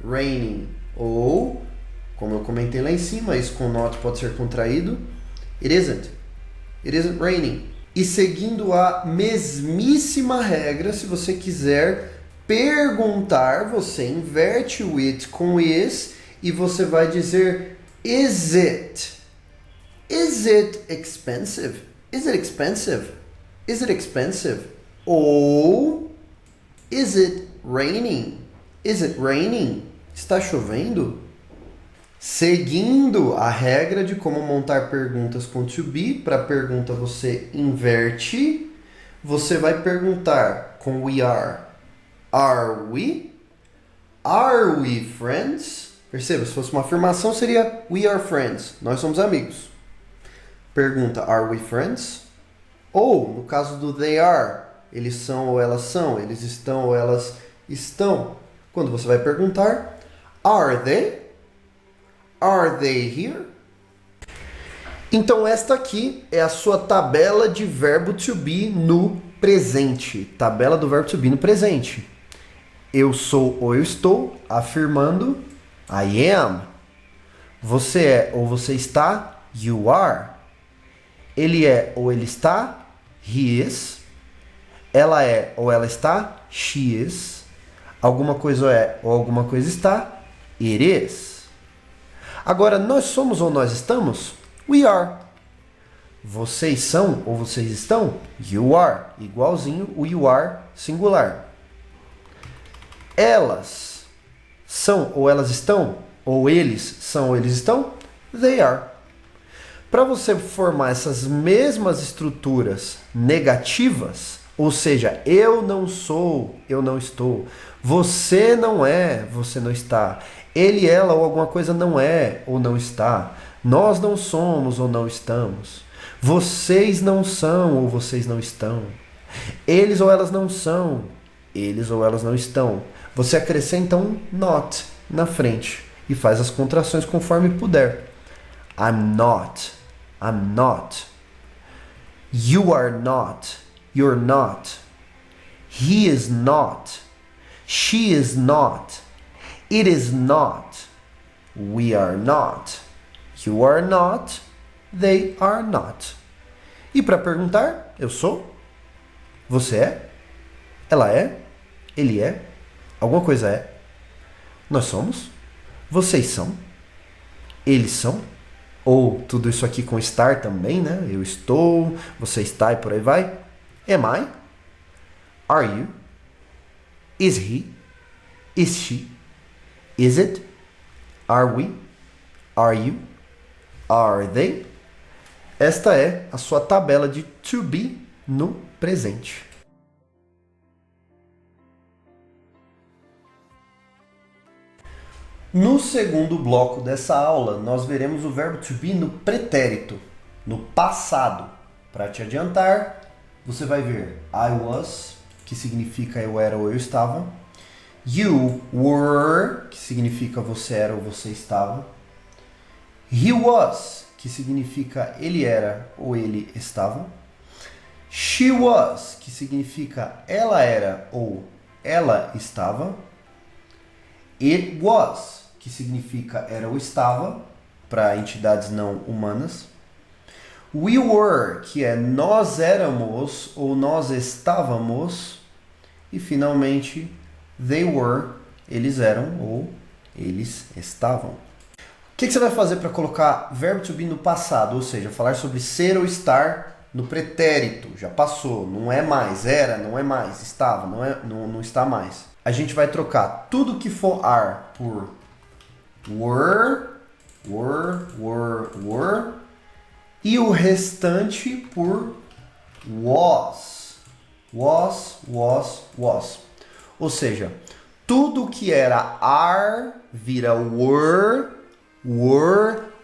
raining. Ou, como eu comentei lá em cima, isso com not pode ser contraído. It isn't. It isn't raining. E seguindo a mesmíssima regra, se você quiser perguntar, você inverte o it com is e você vai dizer is it? Is it expensive? Is it expensive? Is it expensive? Ou is it raining? Is it raining? Está chovendo? Seguindo a regra de como montar perguntas com to be, para a pergunta você inverte, você vai perguntar com we are. Are we? Are we friends? Perceba, se fosse uma afirmação seria we are friends. Nós somos amigos. Pergunta, are we friends? Ou, no caso do they are, eles são ou elas são, eles estão ou elas estão. Quando você vai perguntar, are they? Are they here? Então esta aqui é a sua tabela de verbo to be no presente. Tabela do verbo to be no presente. Eu sou ou eu estou, afirmando I am. Você é ou você está, you are. Ele é ou ele está, he is. Ela é ou ela está, she is. Alguma coisa é ou alguma coisa está, it is. Agora, nós somos ou nós estamos, we are. Vocês são ou vocês estão, you are. Igualzinho o you are singular. Elas são ou elas estão, ou eles são ou eles estão, they are. Para você formar essas mesmas estruturas negativas, ou seja, eu não sou, eu não estou, você não é, você não está, ele, ela ou alguma coisa não é ou não está, nós não somos ou não estamos, vocês não são ou vocês não estão, eles ou elas não são, eles ou elas não estão. Você acrescenta um not na frente e faz as contrações conforme puder. I'm not. I'm not. You are not. You're not. He is not. She is not. It is not. We are not. You are not. They are not. E para perguntar, eu sou? Você é? Ela é? Ele é? Alguma coisa é? Nós somos? Vocês são? Eles são? Ou tudo isso aqui com estar também, né? Eu estou, você está e por aí vai. Am I? Are you? Is he? Is she? Is it? Are we? Are you? Are they? Esta é a sua tabela de to be no presente. No segundo bloco dessa aula, nós veremos o verbo to be no pretérito, no passado. Para te adiantar, você vai ver I was, que significa eu era ou eu estava. You were, que significa você era ou você estava. He was, que significa ele era ou ele estava. She was, que significa ela era ou ela estava. It was, que significa era ou estava, para entidades não humanas. We were, que é nós éramos ou nós estávamos. E finalmente, they were, eles eram ou eles estavam. O que você vai fazer para colocar verbo to be no passado? Ou seja, falar sobre ser ou estar no pretérito. Já passou, não é mais, era, não é mais, estava, não está mais. A gente vai trocar tudo que for are por were, e o restante por was. Ou seja, tudo que era are vira were.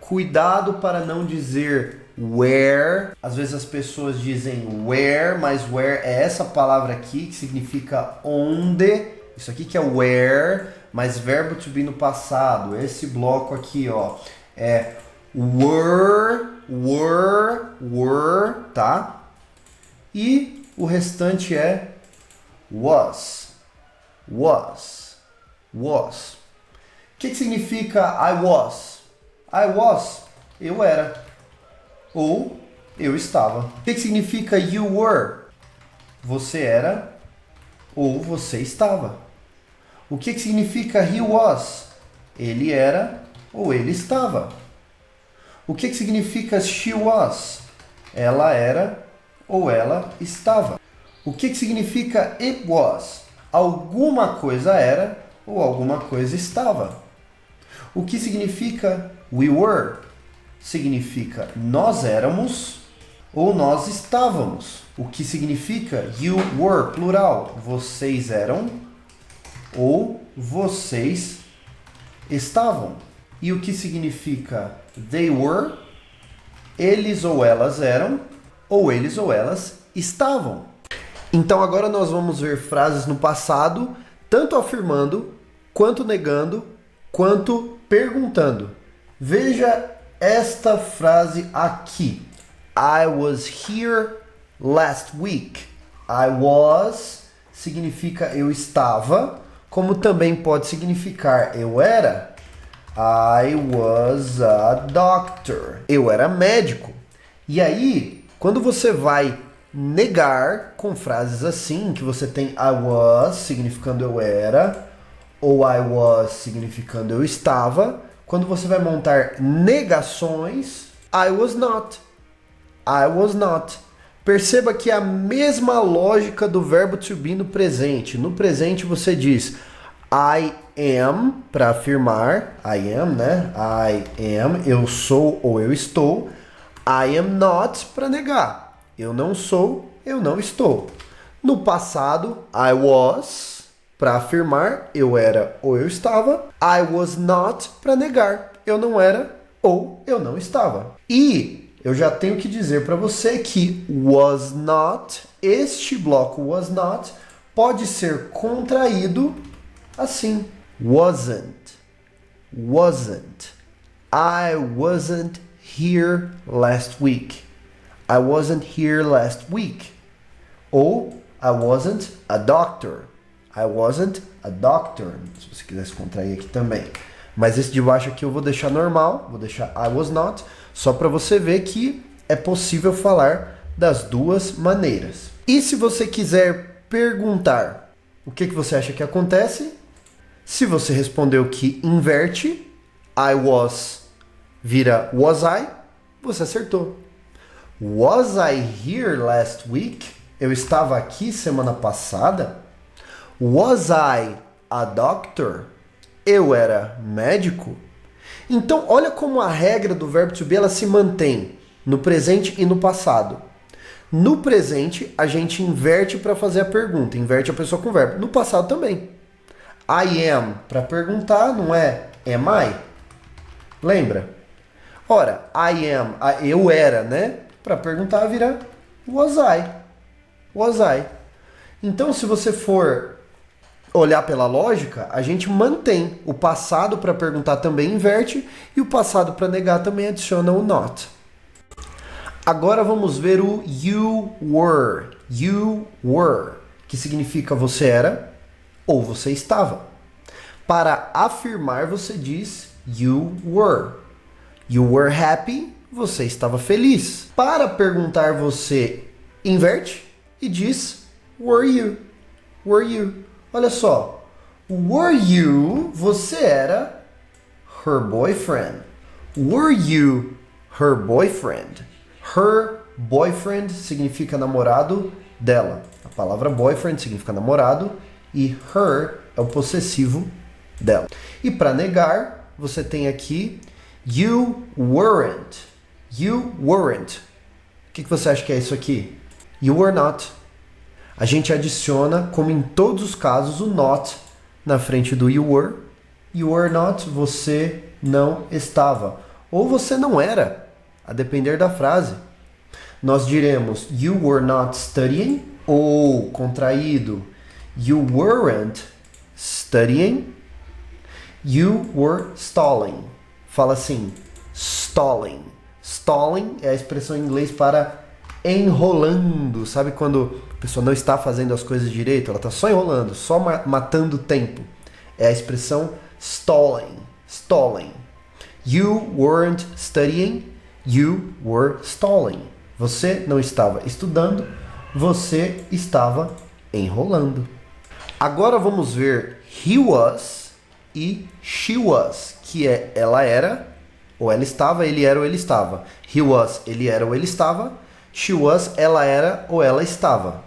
Cuidado para não dizer where. Às vezes as pessoas dizem where, mas where é essa palavra aqui que significa onde. Isso aqui que é where, mas verbo to be no passado. Esse bloco aqui, ó, é were, tá? E o restante é was. O que significa I was? I was, eu era. Ou eu estava. O que significa you were? Você era ou você estava. O que significa he was? Ele era ou ele estava. O que significa she was? Ela era ou ela estava. O que significa it was? Alguma coisa era ou alguma coisa estava. O que significa we were? Significa nós éramos ou nós estávamos. O que significa you were, plural, vocês eram ou vocês estavam. E o que significa they were? Eles ou elas eram ou eles ou elas estavam. Então agora nós vamos ver frases no passado, tanto afirmando, quanto negando, quanto perguntando. Veja esta frase aqui. I was here last week. I was significa eu estava, como também pode significar eu era. I was a doctor. Eu era médico. E aí, quando você vai negar com frases assim, que você tem I was significando eu era, ou I was significando eu estava, quando você vai montar negações, I was not. I was not. Perceba que é a mesma lógica do verbo to be no presente. No presente você diz I am para afirmar, I am, né? I am, eu sou ou eu estou. I am not para negar. Eu não sou, eu não estou. No passado, I was para afirmar, eu era ou eu estava. I was not para negar, eu não era ou eu não estava. E eu já tenho que dizer para você que was not, este bloco was not, pode ser contraído assim. Wasn't. I wasn't here last week. I wasn't here last week. Ou I wasn't a doctor. I wasn't a doctor. Se você quiser se contrair aqui também. Mas esse de baixo aqui eu vou deixar normal. Vou deixar I was not. Só para você ver que é possível falar das duas maneiras. E se você quiser perguntar o que você acha que acontece, se você respondeu que inverte, I was vira was I, você acertou. Was I here last week? Eu estava aqui semana passada. Was I a doctor? Eu era médico? Então, olha como a regra do verbo to be ela se mantém no presente e no passado. No presente, a gente inverte para fazer a pergunta, inverte a pessoa com o verbo. No passado também. I am para perguntar, não é am I? Lembra? Ora, I am, eu era, né? Para perguntar vira was I. Was I. Então, se você for olhar pela lógica, a gente mantém o passado para perguntar também inverte e o passado para negar também adiciona o not. Agora vamos ver o you were. You were, que significa você era ou você estava. Para afirmar, você diz you were. You were happy, você estava feliz. Para perguntar, você inverte e diz were you. Were you. Olha só. Were you, você era her boyfriend. Were you her boyfriend? Her boyfriend significa namorado dela. A palavra boyfriend significa namorado e her é o possessivo dela. E para negar, você tem aqui you weren't. You weren't. O que você acha que é isso aqui? You were not. A gente adiciona, como em todos os casos, o not na frente do you were. You were not, você não estava. Ou você não era, a depender da frase. Nós diremos you were not studying, ou contraído, you weren't studying. You were stalling. Fala assim, stalling. Stalling é a expressão em inglês para enrolando. Sabe quando a pessoa não está fazendo as coisas direito? Ela está só enrolando, só matando tempo. É a expressão stalling. Stalling. You weren't studying. You were stalling. Você não estava estudando. Você estava enrolando. Agora vamos ver he was e she was, que é ela era ou ela estava, ele era ou ele estava. He was, ele era ou ele estava. She was, ela era ou ela estava.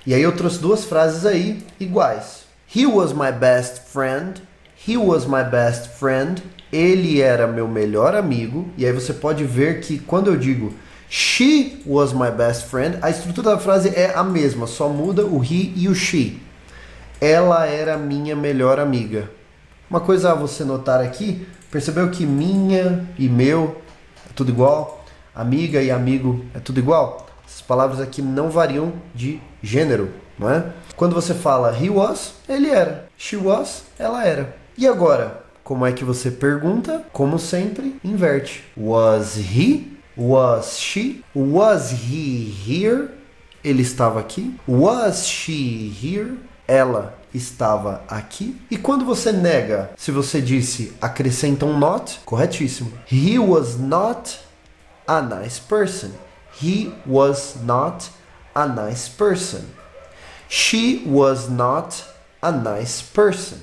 E aí eu trouxe duas frases aí iguais. He was my best friend. He was my best friend. Ele era meu melhor amigo. E aí você pode ver que quando eu digo she was my best friend, a estrutura da frase é a mesma, só muda o he e o she. Ela era minha melhor amiga. Uma coisa a você notar aqui, percebeu que minha e meu é tudo igual? Amiga e amigo é tudo igual? Essas palavras aqui não variam de gênero, não é? Quando você fala he was, ele era. She was, ela era. E agora, como é que você pergunta? Como sempre, inverte. Was he? Was she? Was he here? Ele estava aqui. Was she here? Ela estava aqui. E quando você nega, se você disse acrescenta um not, corretíssimo. He was not a nice person. He was not a nice person. She was not a nice person.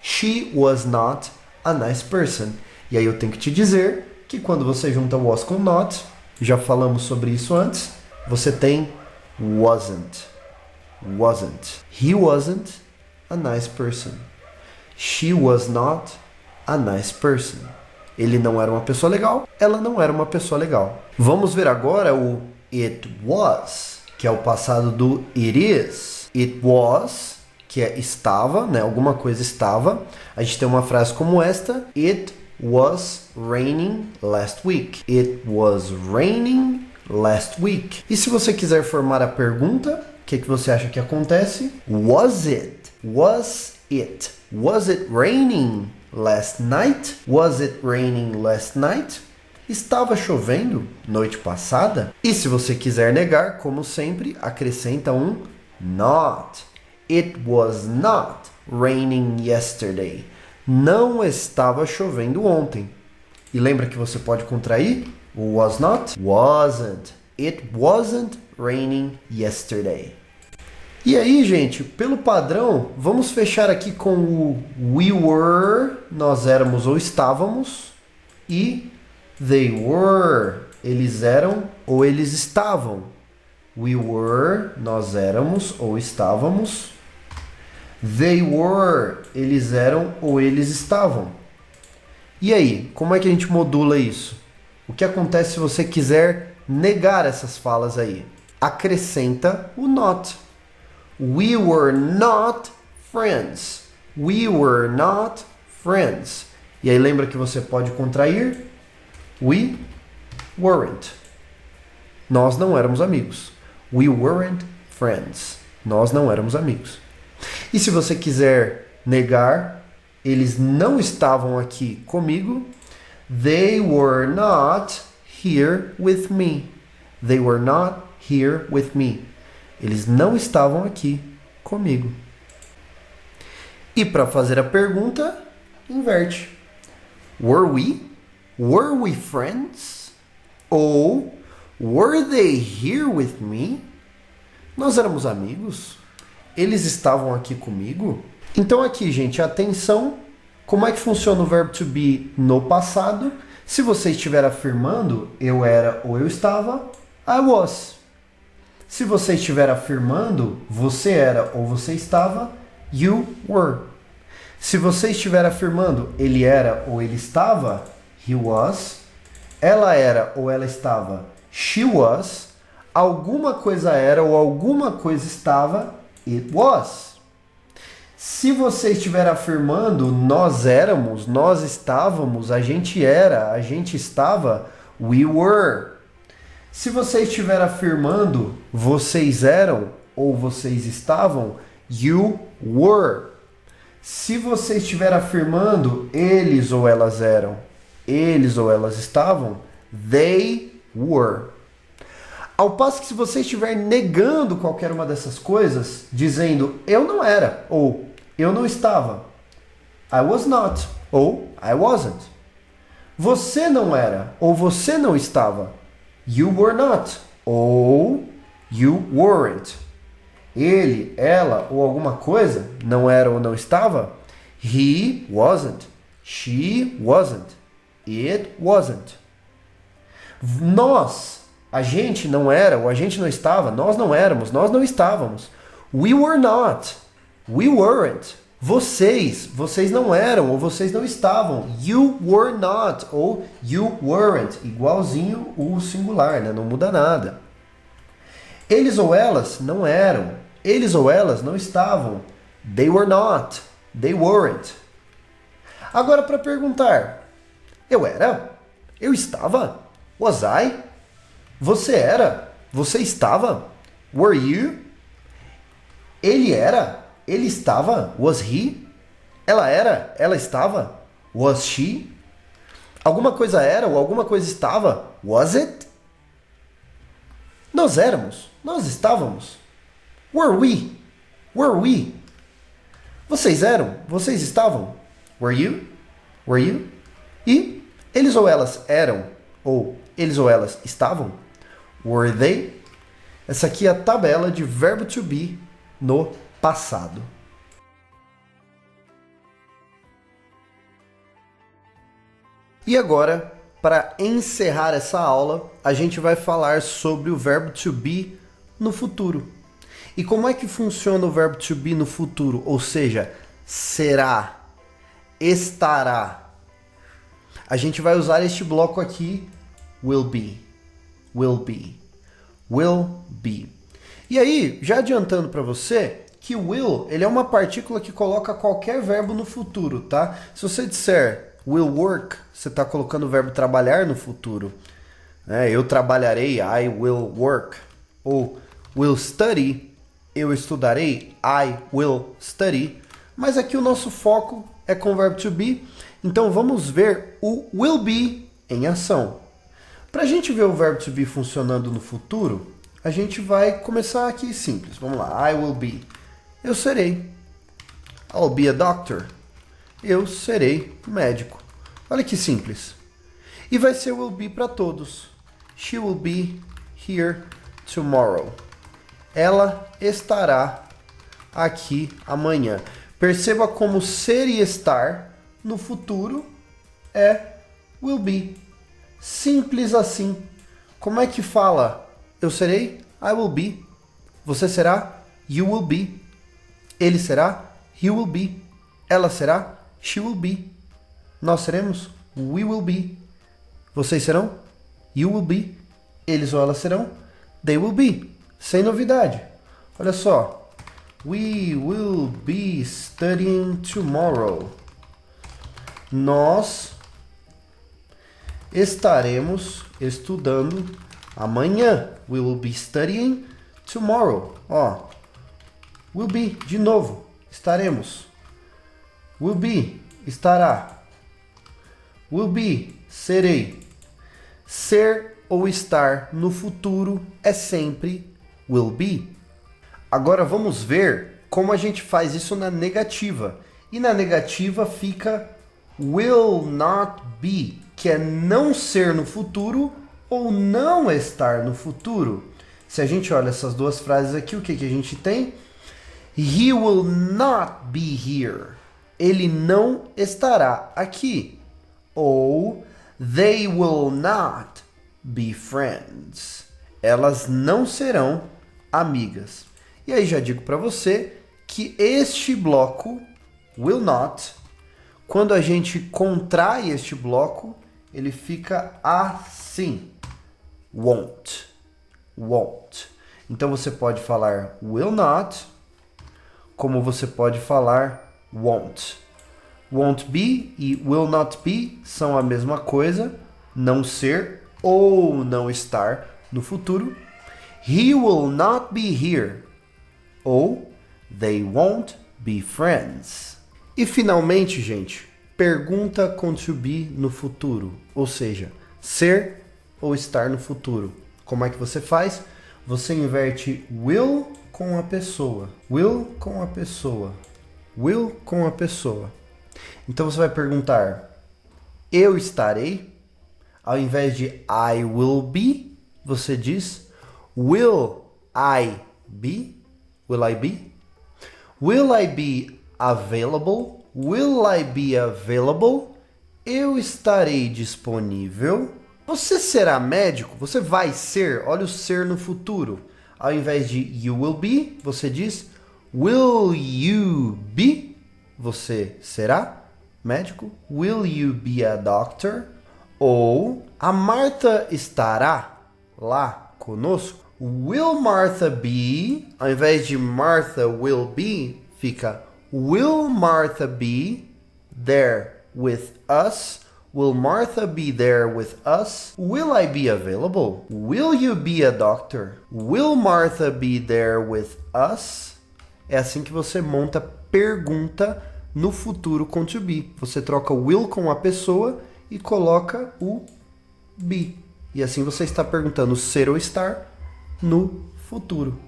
She was not a nice person. E aí eu tenho que te dizer que quando você junta was com not, já falamos sobre isso antes, você tem wasn't. Wasn't. He wasn't a nice person. She was not a nice person. Ele não era uma pessoa legal, ela não era uma pessoa legal. Vamos ver agora o it was, que é o passado do it is. It was, que é estava, né? Alguma coisa estava. A gente tem uma frase como esta: It was raining last week. It was raining last week. E se você quiser formar a pergunta, o que você acha que acontece? Was it? Was it? Was it raining last night? Was it raining last night? Estava chovendo noite passada? E se você quiser negar, como sempre, acrescenta um not. It was not raining yesterday. Não estava chovendo ontem. E lembra que você pode contrair o was not? Wasn't. It wasn't raining yesterday. E aí, gente, pelo padrão, vamos fechar aqui com o we were, nós éramos ou estávamos, e they were, eles eram ou eles estavam. We were, nós éramos ou estávamos. They were, eles eram ou eles estavam. E aí, como é que a gente modula isso? O que acontece se você quiser negar essas falas aí? Acrescenta o not. We were not friends. We were not friends. E aí lembra que você pode contrair? We weren't. Nós não éramos amigos. We weren't friends. Nós não éramos amigos. E se você quiser negar, eles não estavam aqui comigo. They were not here with me. They were not here with me. Eles não estavam aqui comigo. E para fazer a pergunta, inverte. Were we? Were we friends? Ou were they here with me? Nós éramos amigos? Eles estavam aqui comigo? Então aqui, gente, atenção. Como é que funciona o verbo to be no passado? Se você estiver afirmando eu era ou eu estava, I was. Se você estiver afirmando você era ou você estava, you were. Se você estiver afirmando ele era ou ele estava, he was. Ela era ou ela estava, she was. Alguma coisa era ou alguma coisa estava, it was. Se você estiver afirmando nós éramos, nós estávamos, a gente era, a gente estava, we were. Se você estiver afirmando vocês eram ou vocês estavam, you were. Se você estiver afirmando eles ou elas eram, eles ou elas estavam, they were. Ao passo que se você estiver negando qualquer uma dessas coisas, dizendo eu não era ou eu não estava, I was not ou I wasn't. Você não era ou você não estava, you were not ou you weren't. Ele, ela ou alguma coisa não era ou não estava, he wasn't, she wasn't, it wasn't. Nós, a gente não era ou a gente não estava, nós não éramos, nós não estávamos. We were not, we weren't. Vocês não eram ou vocês não estavam. You were not ou you weren't. Igualzinho o singular, né? Não muda nada. Eles ou elas não eram. Eles ou elas não estavam. They were not. They weren't. Agora para perguntar. Eu era? Eu estava? Was I? Você era? Você estava? Were you? Ele era? Ele estava? Was he? Ela era? Ela estava? Was she? Alguma coisa era ou alguma coisa estava? Was it? Nós éramos? Nós estávamos? Were we? Were we? Vocês eram? Vocês estavam? Were you? Were you? E eles ou elas eram? Ou eles ou elas estavam? Were they? Essa aqui é a tabela de verbo to be no passado. E agora, para encerrar essa aula, a gente vai falar sobre o verbo to be no futuro. E como é que funciona o verbo to be no futuro? Ou seja, será, estará. A gente vai usar este bloco aqui, will be, will be, will be. E aí, já adiantando para você, que will, ele é uma partícula que coloca qualquer verbo no futuro, tá? Se você disser will work, você está colocando o verbo trabalhar no futuro. Eu trabalharei, I will work. Ou will study, eu estudarei, I will study. Mas aqui o nosso foco é com o verbo to be, então vamos ver o will be em ação. Para a gente ver o verbo to be funcionando no futuro, a gente vai começar aqui simples. Vamos lá, I will be. Eu serei. I'll be a doctor. Eu serei médico. Olha que simples. E vai ser will be para todos. She will be here tomorrow. Ela estará aqui amanhã. Perceba como ser e estar no futuro é will be. Simples assim. Como é que fala eu serei? I will be. Você será? You will be. Ele será? He will be. Ela será? She will be. Nós seremos? We will be. Vocês serão? You will be. Eles ou elas serão? They will be. Sem novidade. Olha só. We will be studying tomorrow. Nós estaremos estudando amanhã. We will be studying tomorrow. Ó. Will be, de novo. Estaremos. Will be, estará. Will be, serei. Ser ou estar no futuro é sempre will be. Agora vamos ver como a gente faz isso na negativa. E na negativa fica will not be, que é não ser no futuro ou não estar no futuro. Se a gente olha essas duas frases aqui, o que a gente tem? He will not be here. Ele não estará aqui. Ou they will not be friends. Elas não serão amigas. E aí já digo para você que este bloco, will not, quando a gente contrai este bloco, ele fica assim. Won't. Won't. Então você pode falar will not, como você pode falar won't. Won't be e will not be são a mesma coisa, não ser ou não estar no futuro. He will not be here. Ou they won't be friends. E finalmente, gente, pergunta com to be no futuro, ou seja, ser ou estar no futuro. Como é que você faz? Você inverte will com a pessoa. Will com a pessoa. Will com a pessoa. Então você vai perguntar, eu estarei? Ao invés de I will be, você diz will I be? Will I be? Will I be available? Will I be available? Eu estarei disponível. Você será médico? Você vai ser? Olha o ser no futuro. Ao invés de you will be, você diz will you be? Você será médico? Will you be a doctor? Ou a Martha estará lá conosco? Will Martha be? Ao invés de Martha will be, fica will Martha be there with us? Will Martha be there with us? Will I be available? Will you be a doctor? Will Martha be there with us? É assim que você monta pergunta no futuro com to be. Você troca o will com a pessoa e coloca o be. E assim você está perguntando ser ou estar no futuro.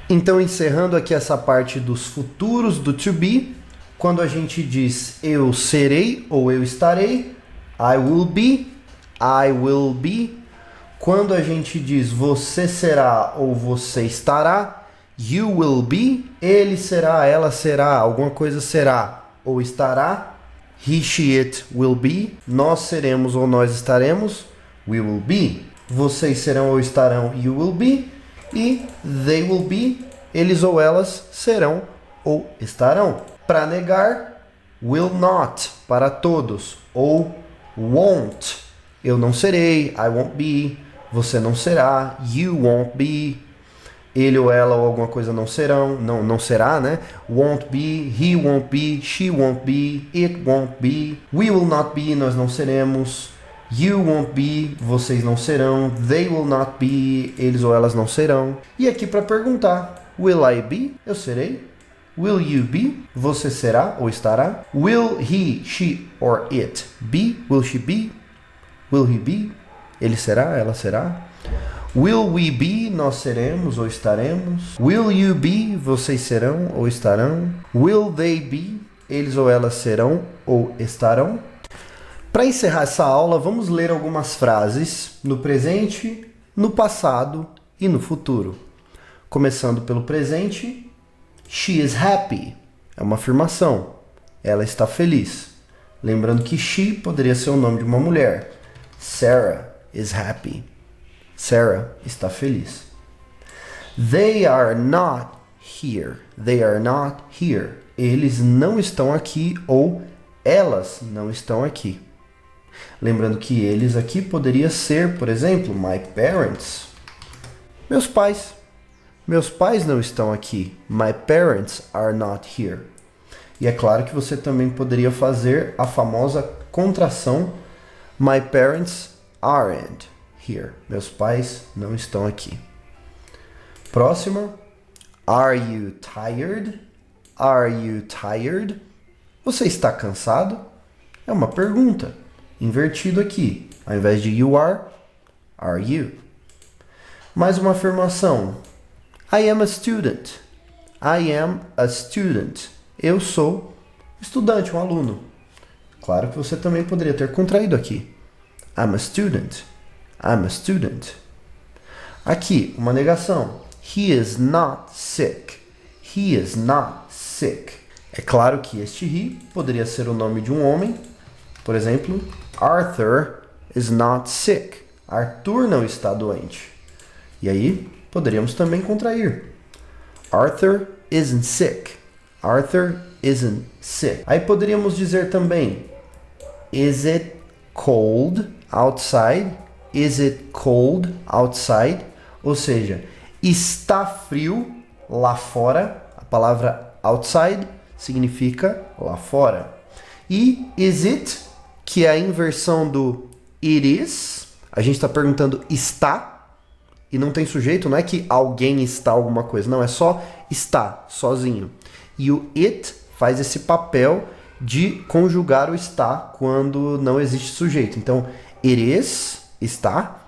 Então, encerrando aqui essa parte dos futuros do to be, quando a gente diz eu serei ou eu estarei, I will be, I will be. Quando a gente diz você será ou você estará, you will be, ele será, ela será, alguma coisa será ou estará, he, she, it will be, nós seremos ou nós estaremos, we will be. Vocês serão ou estarão, you will be, e they will be, eles ou elas serão ou estarão. Para negar, will not, para todos, ou won't, eu não serei, I won't be, você não será, you won't be, ele ou ela ou alguma coisa não serão, não será, né? Won't be, he won't be, she won't be, it won't be, we will not be, nós não seremos, you won't be, vocês não serão, they will not be, eles ou elas não serão. E aqui para perguntar, will I be, eu serei? Will you be, você será ou estará? Will he, she or it be, will she be, will he be, ele será, ela será? Will we be, nós seremos ou estaremos? Will you be, vocês serão ou estarão? Will they be, eles ou elas serão ou estarão? Para encerrar essa aula, vamos ler algumas frases no presente, no passado e no futuro. Começando pelo presente, she is happy. É uma afirmação. Ela está feliz. Lembrando que she poderia ser o nome de uma mulher. Sarah is happy. Sarah está feliz. They are not here. They are not here. Eles não estão aqui ou elas não estão aqui. Lembrando que eles aqui poderia ser, por exemplo, my parents. Meus pais. Meus pais não estão aqui. My parents are not here. E é claro que você também poderia fazer a famosa contração my parents aren't here. Meus pais não estão aqui. Próxima. Are you tired? Are you tired? Você está cansado? É uma pergunta. Invertido aqui. Ao invés de you are you? Mais uma afirmação. I am a student. I am a student. Eu sou estudante, um aluno. Claro que você também poderia ter contraído aqui. I'm a student. I'm a student. Aqui, uma negação. He is not sick. He is not sick. É claro que este he poderia ser o nome de um homem. Por exemplo, Arthur is not sick. Arthur não está doente. E aí, poderíamos também contrair. Arthur isn't sick. Arthur isn't sick. Aí poderíamos dizer também, is it cold outside? Is it cold outside? Ou seja, está frio lá fora. A palavra outside significa lá fora. E is it, que é a inversão do it is, a gente está perguntando está, e não tem sujeito, não é que alguém está alguma coisa, não, é só está, sozinho. E o it faz esse papel de conjugar o está quando não existe sujeito. Então, it is, está,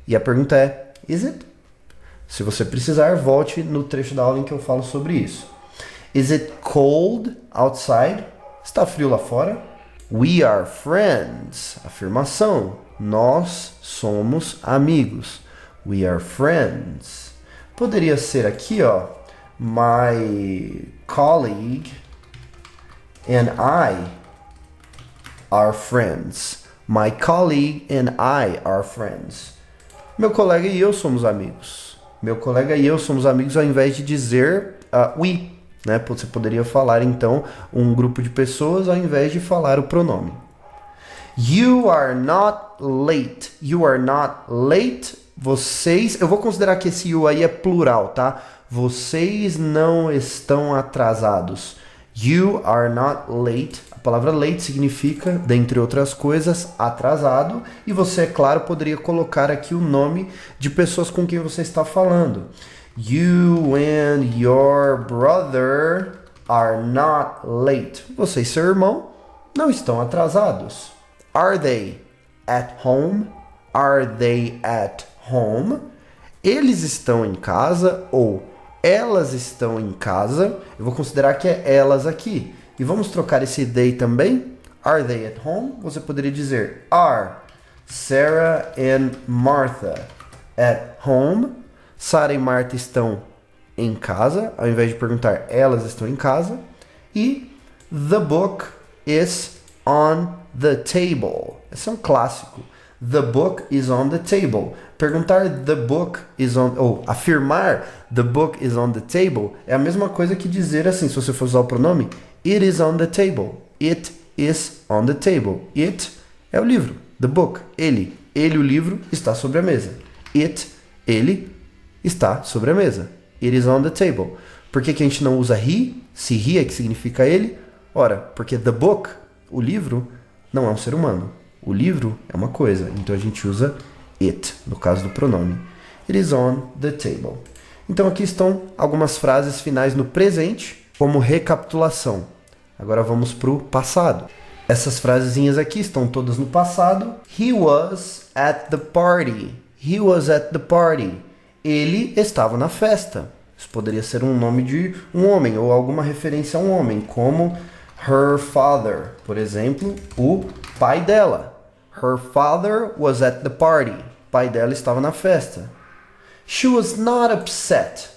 e a pergunta é, is it? Se você precisar, volte no trecho da aula em que eu falo sobre isso. Is it cold outside? Está frio lá fora? We are friends. Afirmação. Nós somos amigos. We are friends. Poderia ser aqui, ó. My colleague and I are friends. My colleague and I are friends. Meu colega e eu somos amigos. Meu colega e eu somos amigos ao invés de dizer we. Né? Você poderia falar, então, um grupo de pessoas ao invés de falar o pronome. You are not late. You are not late. Vocês... Eu vou considerar que esse you aí é plural, tá? Vocês não estão atrasados. You are not late. A palavra late significa, dentre outras coisas, atrasado. E você, é claro, poderia colocar aqui o nome de pessoas com quem você está falando. You and your brother are not late. Você e seu irmão não estão atrasados. Are they at home? Are they at home? Eles estão em casa ou elas estão em casa. Eu vou considerar que é elas aqui. E vamos trocar esse they também. Are they at home? Você poderia dizer are Sarah and Martha at home? Sarah e Marta estão em casa, ao invés de perguntar elas estão em casa. E the book is on the table. Esse é um clássico. The book is on the table. Perguntar the book is on... ou afirmar the book is on the table é a mesma coisa que dizer assim, se você for usar o pronome, it is on the table. It is on the table. It é o livro. The book, ele. Ele, o livro, está sobre a mesa. It, ele, está sobre a mesa. It is on the table. Por que a gente não usa he? Se he é que significa ele? Ora, porque the book, o livro, não é um ser humano. O livro é uma coisa. Então a gente usa it, no caso do pronome. It is on the table. Então aqui estão algumas frases finais no presente, como recapitulação. Agora vamos para o passado. Essas frasezinhas aqui estão todas no passado. He was at the party. He was at the party. Ele estava na festa. Isso poderia ser um nome de um homem ou alguma referência a um homem, como her father, por exemplo, o pai dela. Her father was at the party. O pai dela estava na festa. She was not upset.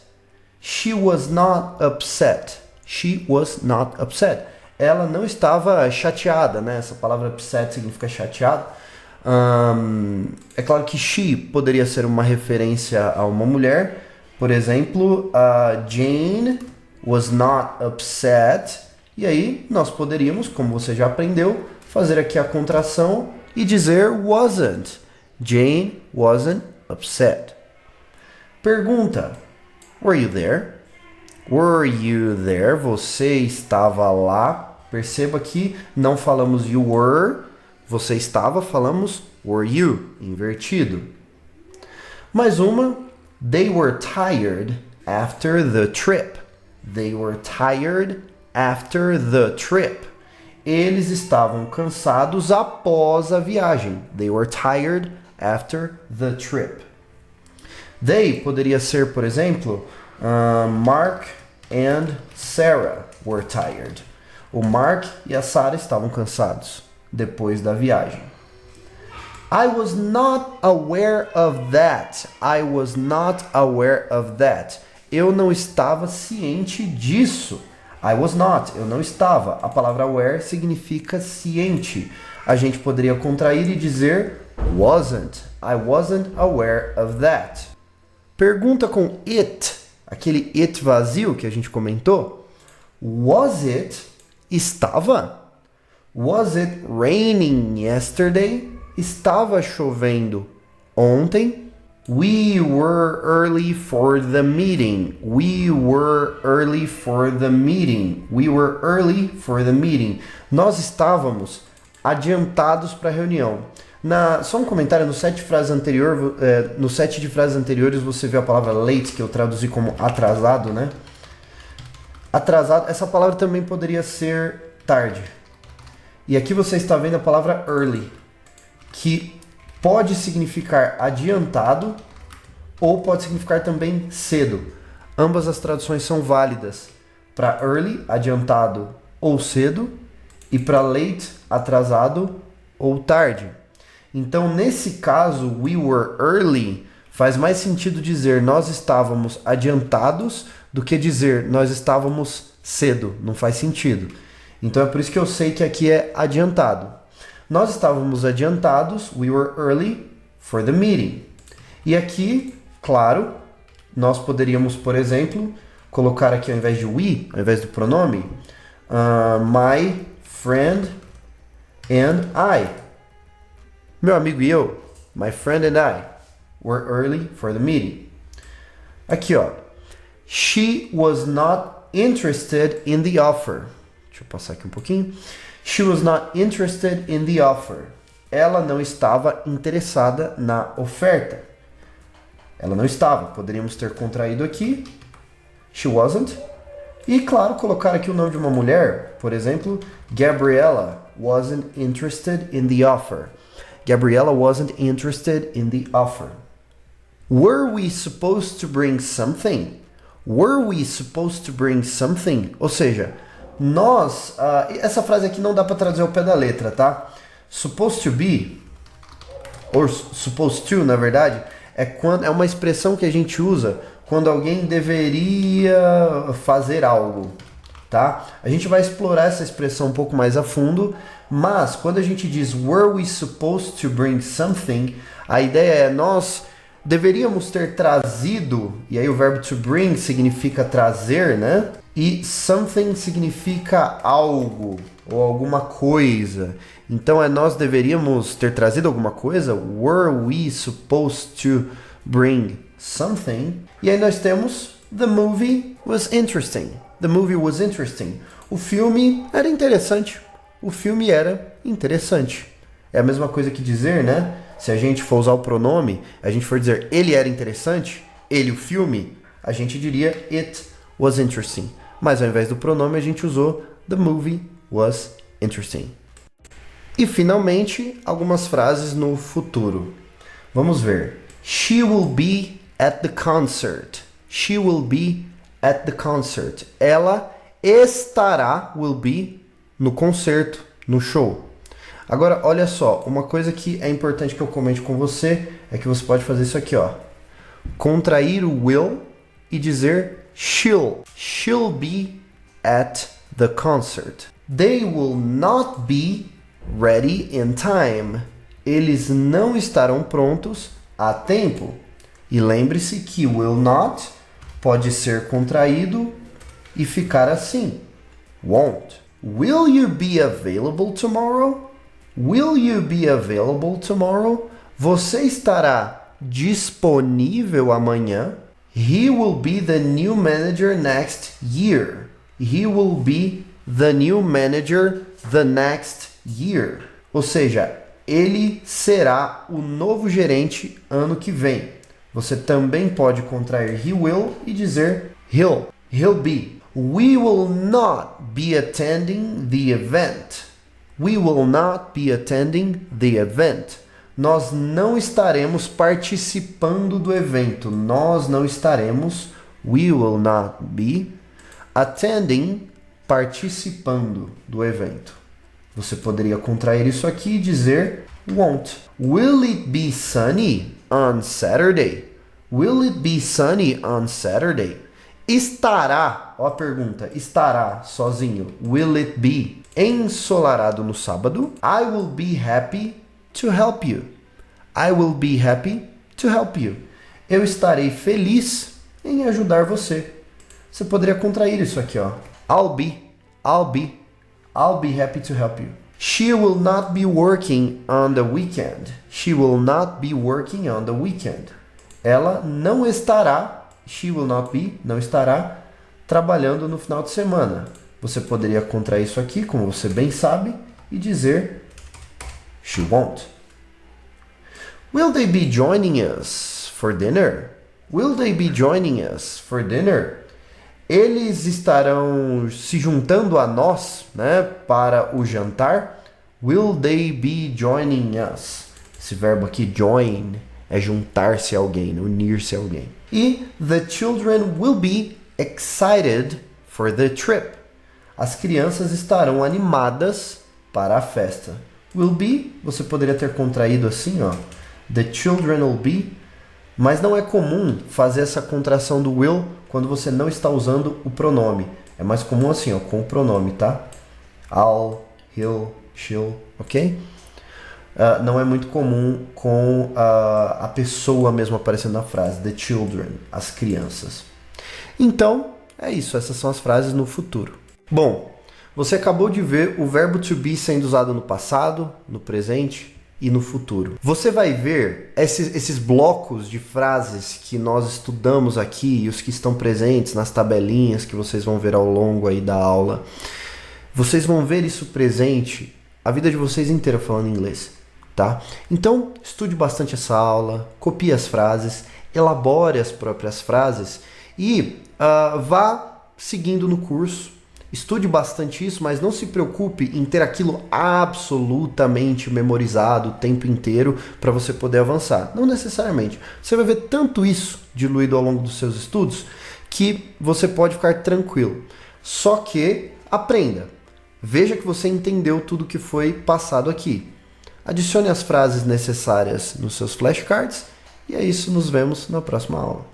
She was not upset. She was not upset. Ela não estava chateada, né? Essa palavra upset significa chateado. É claro que she poderia ser uma referência a uma mulher, Por exemplo, Jane was not upset. E aí nós poderíamos, como você já aprendeu, fazer aqui a contração e dizer wasn't. Jane wasn't upset. Pergunta: Were you there? Were you there? Você estava lá. Perceba que não falamos you were. Você estava, falamos were you, invertido. Mais uma. They were tired after the trip. They were tired after the trip. Eles estavam cansados após a viagem. They were tired after the trip. They poderia ser, por exemplo, Mark and Sarah were tired. O Mark e a Sarah estavam cansados depois da viagem. I was not aware of that. I was not aware of that. Eu não estava ciente disso. I was not. Eu não estava. A palavra aware significa ciente. A gente poderia contrair e dizer wasn't. I wasn't aware of that. Pergunta com it. Aquele it vazio que a gente comentou. Was it? Estava? Was it raining yesterday? Estava chovendo ontem? We were early for the meeting. We were early for the meeting. We were early for the meeting. Nós estávamos adiantados para a reunião. Só um comentário, no set de frases anteriores você viu a palavra late, que eu traduzi como atrasado, né? Atrasado, essa palavra também poderia ser tarde. E aqui você está vendo a palavra early, que pode significar adiantado ou pode significar também cedo. Ambas as traduções são válidas. Para early, adiantado ou cedo, e para late, atrasado ou tarde. Então, nesse caso, we were early, faz mais sentido dizer nós estávamos adiantados do que dizer nós estávamos cedo. Não faz sentido. Então, é por isso que eu sei que aqui é adiantado. Nós estávamos adiantados, we were early for the meeting. E aqui, claro, nós poderíamos, por exemplo, colocar aqui ao invés de we, ao invés do pronome, my friend and I. Meu amigo e eu, my friend and I, were early for the meeting. Aqui, ó. She was not interested in the offer. Deixa eu passar aqui um pouquinho. She was not interested in the offer. Ela não estava interessada na oferta. Ela não estava. Poderíamos ter contraído aqui. She wasn't. E, claro, colocar aqui o nome de uma mulher. Por exemplo, Gabriella wasn't interested in the offer. Gabriella wasn't interested in the offer. Were we supposed to bring something? Were we supposed to bring something? Ou seja, nós... essa frase aqui não dá para traduzir ao pé da letra, tá? Supposed to be, ou supposed to, na verdade, é uma expressão que a gente usa quando alguém deveria fazer algo, tá? A gente vai explorar essa expressão um pouco mais a fundo, mas quando a gente diz were we supposed to bring something, a ideia é nós deveríamos ter trazido, e aí o verbo to bring significa trazer, né? E something significa algo ou alguma coisa. Então nós deveríamos ter trazido alguma coisa. Were we supposed to bring something? E aí nós temos the movie was interesting. The movie was interesting. O filme era interessante. O filme era interessante. É a mesma coisa que dizer, né? Se a gente for usar o pronome, a gente for dizer ele era interessante, ele, o filme, a gente diria it was interesting. Mas ao invés do pronome, a gente usou the movie was interesting. E finalmente, algumas frases no futuro. Vamos ver. She will be at the concert. She will be at the concert. Ela estará, will be, no concerto, no show. Agora, olha só, uma coisa que é importante que eu comente com você é que você pode fazer isso aqui, ó. Contrair o will e dizer she'll. She'll be at the concert. They will not be ready in time. Eles não estarão prontos a tempo. E lembre-se que will not pode ser contraído e ficar assim. Won't. Will you be available tomorrow? Will you be available tomorrow? Você estará disponível amanhã? He will be the new manager next year. He will be the new manager the next year. Ou seja, ele será o novo gerente ano que vem. Você também pode contrair he will e dizer he'll. He'll be. We will not be attending the event. We will not be attending the event. Nós não estaremos participando do evento. Nós não estaremos. We will not be attending, participando do evento. Você poderia contrair isso aqui e dizer won't. Will it be sunny on Saturday? Will it be sunny on Saturday? Estará, ó a pergunta, estará sozinho. Will it be ensolarado no sábado? I will be happy to help you. I will be happy to help you. Eu estarei feliz em ajudar você. Você poderia contrair isso aqui, ó. I'll be happy to help you. She will not be working on the weekend. She will not be working on the weekend. Ela não estará, she will not be, não estará trabalhando no final de semana. Você poderia contrair isso aqui, como você bem sabe, e dizer she won't. Will they be joining us for dinner? Will they be joining us for dinner? Eles estarão se juntando a nós, né, para o jantar. Will they be joining us? Esse verbo aqui, join, é juntar-se a alguém, unir-se a alguém. E the children will be excited for the trip. As crianças estarão animadas para a festa. Will be, você poderia ter contraído assim, ó. The children will be. Mas não é comum fazer essa contração do will quando você não está usando o pronome. É mais comum assim, ó, com o pronome, tá? I'll, he'll, she'll, ok? Não é muito comum com a pessoa mesmo aparecendo na frase. The children, as crianças. Então, é isso. Essas são as frases no futuro. Bom, você acabou de ver o verbo to be sendo usado no passado, no presente e no futuro. Você vai ver esses blocos de frases que nós estudamos aqui e os que estão presentes nas tabelinhas que vocês vão ver ao longo aí da aula. Vocês vão ver isso presente a vida de vocês inteira falando inglês, tá? Então, estude bastante essa aula, copie as frases, elabore as próprias frases e vá seguindo no curso. Estude bastante isso, mas não se preocupe em ter aquilo absolutamente memorizado o tempo inteiro para você poder avançar. Não necessariamente. Você vai ver tanto isso diluído ao longo dos seus estudos que você pode ficar tranquilo. Só que aprenda. Veja que você entendeu tudo que foi passado aqui. Adicione as frases necessárias nos seus flashcards e é isso. Nos vemos na próxima aula.